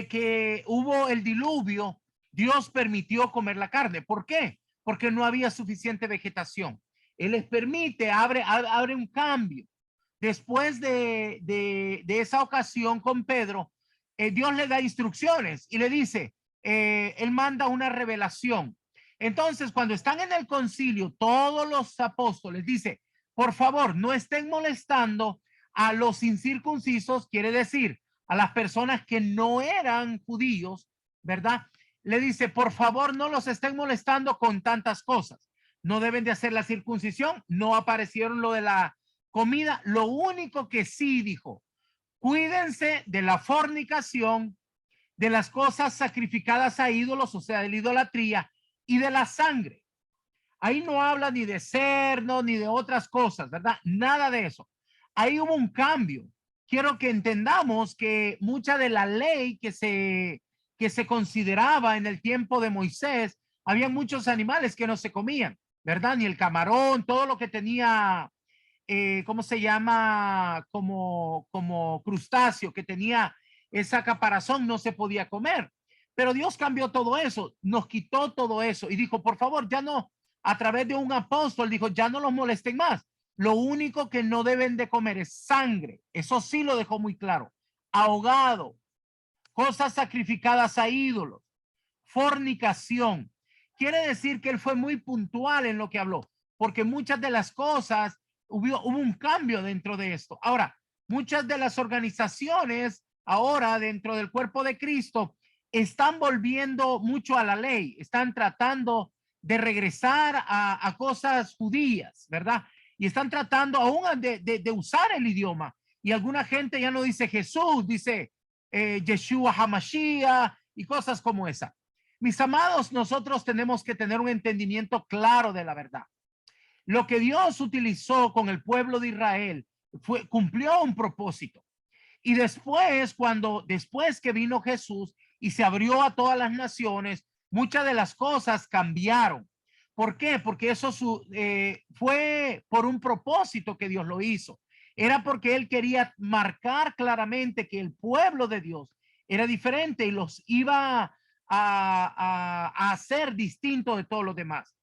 que hubo el diluvio, Dios permitió comer la carne. ¿Por qué? Porque no había suficiente vegetación. Él les permite, abre un cambio. Después de esa ocasión con Pedro, Dios le da instrucciones y le dice, él manda una revelación. Entonces, cuando están en el concilio, todos los apóstoles dice, por favor, no estén molestando a los incircuncisos, quiere decir, a las personas que no eran judíos, ¿verdad? Le dice, por favor, no los estén molestando con tantas cosas. No deben de hacer la circuncisión, no aparecieron lo de la comida. Lo único que sí dijo, cuídense de la fornicación, de las cosas sacrificadas a ídolos, o sea, de la idolatría y de la sangre. Ahí no habla ni de cerdo ni de otras cosas, ¿verdad? Nada de eso. Ahí hubo un cambio. Quiero que entendamos que mucha de la ley que se consideraba en el tiempo de Moisés, había muchos animales que no se comían, ¿verdad? Ni el camarón, todo lo que tenía, ¿cómo se llama? Como crustáceo, que tenía esa caparazón, no se podía comer. Pero Dios cambió todo eso, nos quitó todo eso y dijo, por favor, ya no, a través de un apóstol, dijo, ya no los molesten más. Lo único que no deben de comer es sangre. Eso sí lo dejó muy claro. Ahogado, cosas sacrificadas a ídolos, fornicación. Quiere decir que él fue muy puntual en lo que habló, porque muchas de las cosas hubo un cambio dentro de esto. Ahora, muchas de las organizaciones ahora dentro del cuerpo de Cristo están volviendo mucho a la ley, están tratando de regresar a cosas judías, ¿verdad? Y están tratando aún de usar el idioma. Y alguna gente ya no dice Jesús, dice Yeshua HaMashiach y cosas como esa. Mis amados, nosotros tenemos que tener un entendimiento claro de la verdad. Lo que Dios utilizó con el pueblo de Israel cumplió un propósito. Y después, después que vino Jesús y se abrió a todas las naciones, muchas de las cosas cambiaron. ¿Por qué? Porque eso fue por un propósito que Dios lo hizo. Era porque él quería marcar claramente que el pueblo de Dios era diferente y los iba a hacer distinto de todos los demás.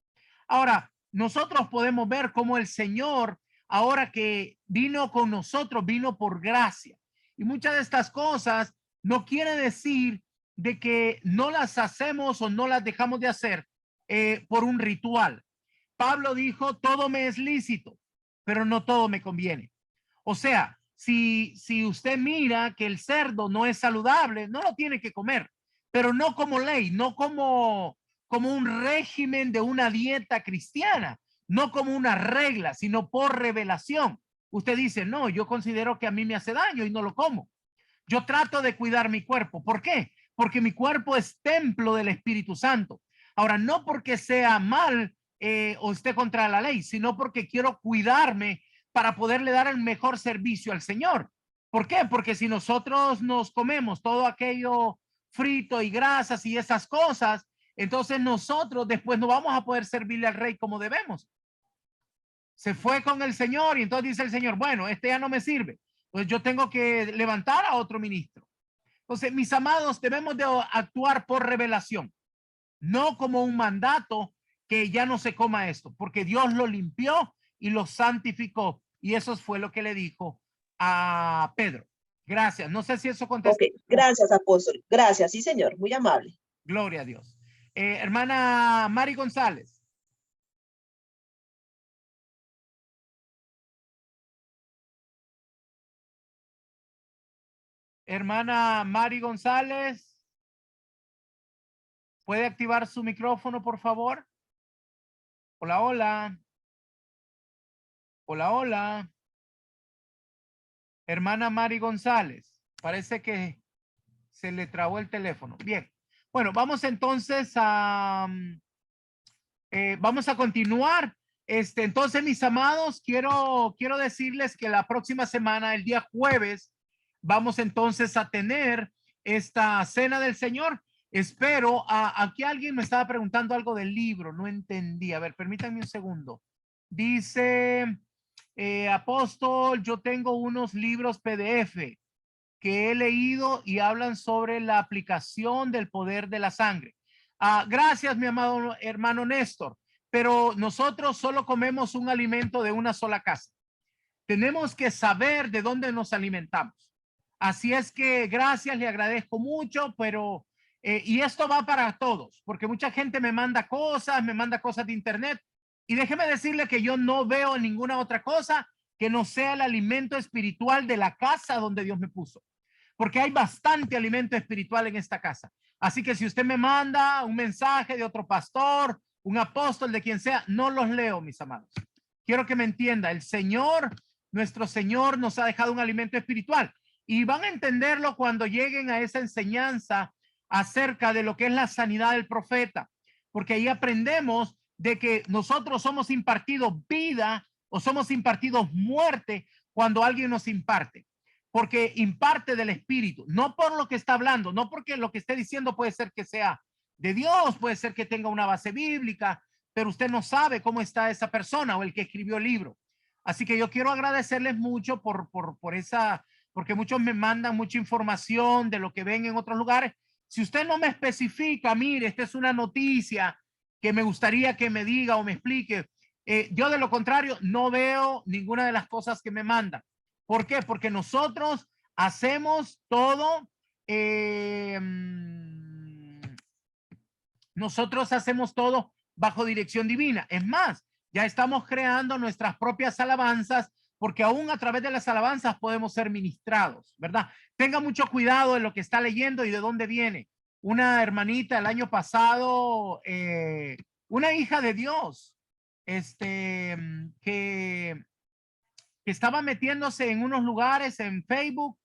Ahora, nosotros podemos ver cómo el Señor, ahora que vino con nosotros, vino por gracia. Y muchas de estas cosas no quiere decir de que no las hacemos o no las dejamos de hacer por un ritual. Pablo dijo, todo me es lícito, pero no todo me conviene. O sea, si usted mira que el cerdo no es saludable, no lo tiene que comer, pero no como ley, no como un régimen de una dieta cristiana, no como una regla, sino por revelación. Usted dice, no, yo considero que a mí me hace daño y no lo como. Yo trato de cuidar mi cuerpo. ¿Por qué? Porque mi cuerpo es templo del Espíritu Santo. Ahora, no porque sea mal o esté contra la ley, sino porque quiero cuidarme para poderle dar el mejor servicio al Señor. ¿Por qué? Porque si nosotros nos comemos todo aquello frito y grasas y esas cosas, entonces nosotros después no vamos a poder servirle al rey como debemos. Se fue con el Señor y entonces dice el Señor, bueno, este ya no me sirve. Pues yo tengo que levantar a otro ministro. Entonces, mis amados, debemos de actuar por revelación, no como un mandato que ya no se coma esto, porque Dios lo limpió y lo santificó. Y eso fue lo que le dijo a Pedro. Gracias. No sé si eso contesta. Ok, gracias, apóstol. Gracias, sí, señor. Muy amable. Gloria a Dios. Hermana Mari González. Hermana Mari González. ¿Puede activar su micrófono, por favor? Hola, hola. Hola, hola. Hermana Mari González. Parece que se le trabó el teléfono. Bien. Bueno, vamos entonces a continuar. Entonces, mis amados, quiero decirles que la próxima semana, el día jueves, vamos entonces a tener esta cena del Señor. Espero, aquí alguien me estaba preguntando algo del libro, no entendí. A ver, permítanme un segundo. Dice, apóstol, yo tengo unos libros PDF que he leído y hablan sobre la aplicación del poder de la sangre. Gracias, mi amado hermano Néstor, pero nosotros solo comemos un alimento de una sola casa. Tenemos que saber de dónde nos alimentamos. Así es que gracias, le agradezco mucho, pero y esto va para todos, porque mucha gente me manda cosas de internet y déjeme decirle que yo no veo ninguna otra cosa que no sea el alimento espiritual de la casa donde Dios me puso. Porque hay bastante alimento espiritual en esta casa. Así que si usted me manda un mensaje de otro pastor, un apóstol, de quien sea, no los leo, mis amados. Quiero que me entienda, el Señor, nuestro Señor nos ha dejado un alimento espiritual y van a entenderlo cuando lleguen a esa enseñanza acerca de lo que es la sanidad del profeta, porque ahí aprendemos de que nosotros somos impartidos vida o somos impartidos muerte cuando alguien nos imparte. Porque imparte del Espíritu, no por lo que está hablando, no porque lo que esté diciendo puede ser que sea de Dios, puede ser que tenga una base bíblica, pero usted no sabe cómo está esa persona o el que escribió el libro. Así que yo quiero agradecerles mucho por esa, porque muchos me mandan mucha información de lo que ven en otros lugares. Si usted no me especifica, mire, esta es una noticia que me gustaría que me diga o me explique, yo de lo contrario no veo ninguna de las cosas que me mandan. ¿Por qué? Porque nosotros hacemos todo, bajo dirección divina. Es más, ya estamos creando nuestras propias alabanzas, porque aún a través de las alabanzas podemos ser ministrados, ¿verdad? Tenga mucho cuidado en lo que está leyendo y de dónde viene. Una hermanita el año pasado, una hija de Dios, que estaba metiéndose en unos lugares en Facebook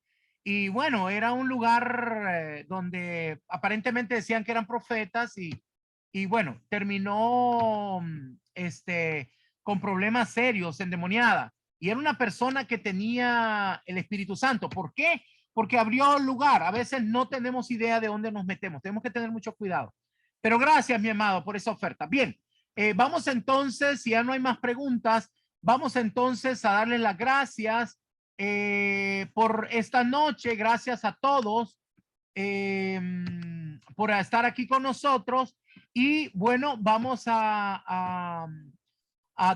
y bueno, era un lugar donde aparentemente decían que eran profetas y bueno, terminó con problemas serios, endemoniada. Y era una persona que tenía el Espíritu Santo. ¿Por qué? Porque abrió lugar. A veces no tenemos idea de dónde nos metemos. Tenemos que tener mucho cuidado. Pero gracias, mi amado, por esa oferta. Bien, vamos entonces, si ya no hay más preguntas, vamos entonces a darle las gracias por esta noche. Gracias a todos por estar aquí con nosotros. Y bueno, vamos a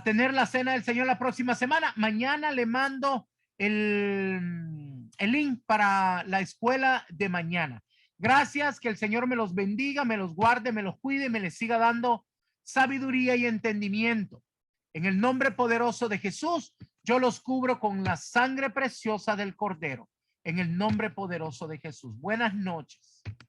tener la cena del Señor la próxima semana. Mañana le mando el link para la escuela de mañana. Gracias, que el Señor me los bendiga, me los guarde, me los cuide, me les siga dando sabiduría y entendimiento. En el nombre poderoso de Jesús, yo los cubro con la sangre preciosa del Cordero. En el nombre poderoso de Jesús. Buenas noches.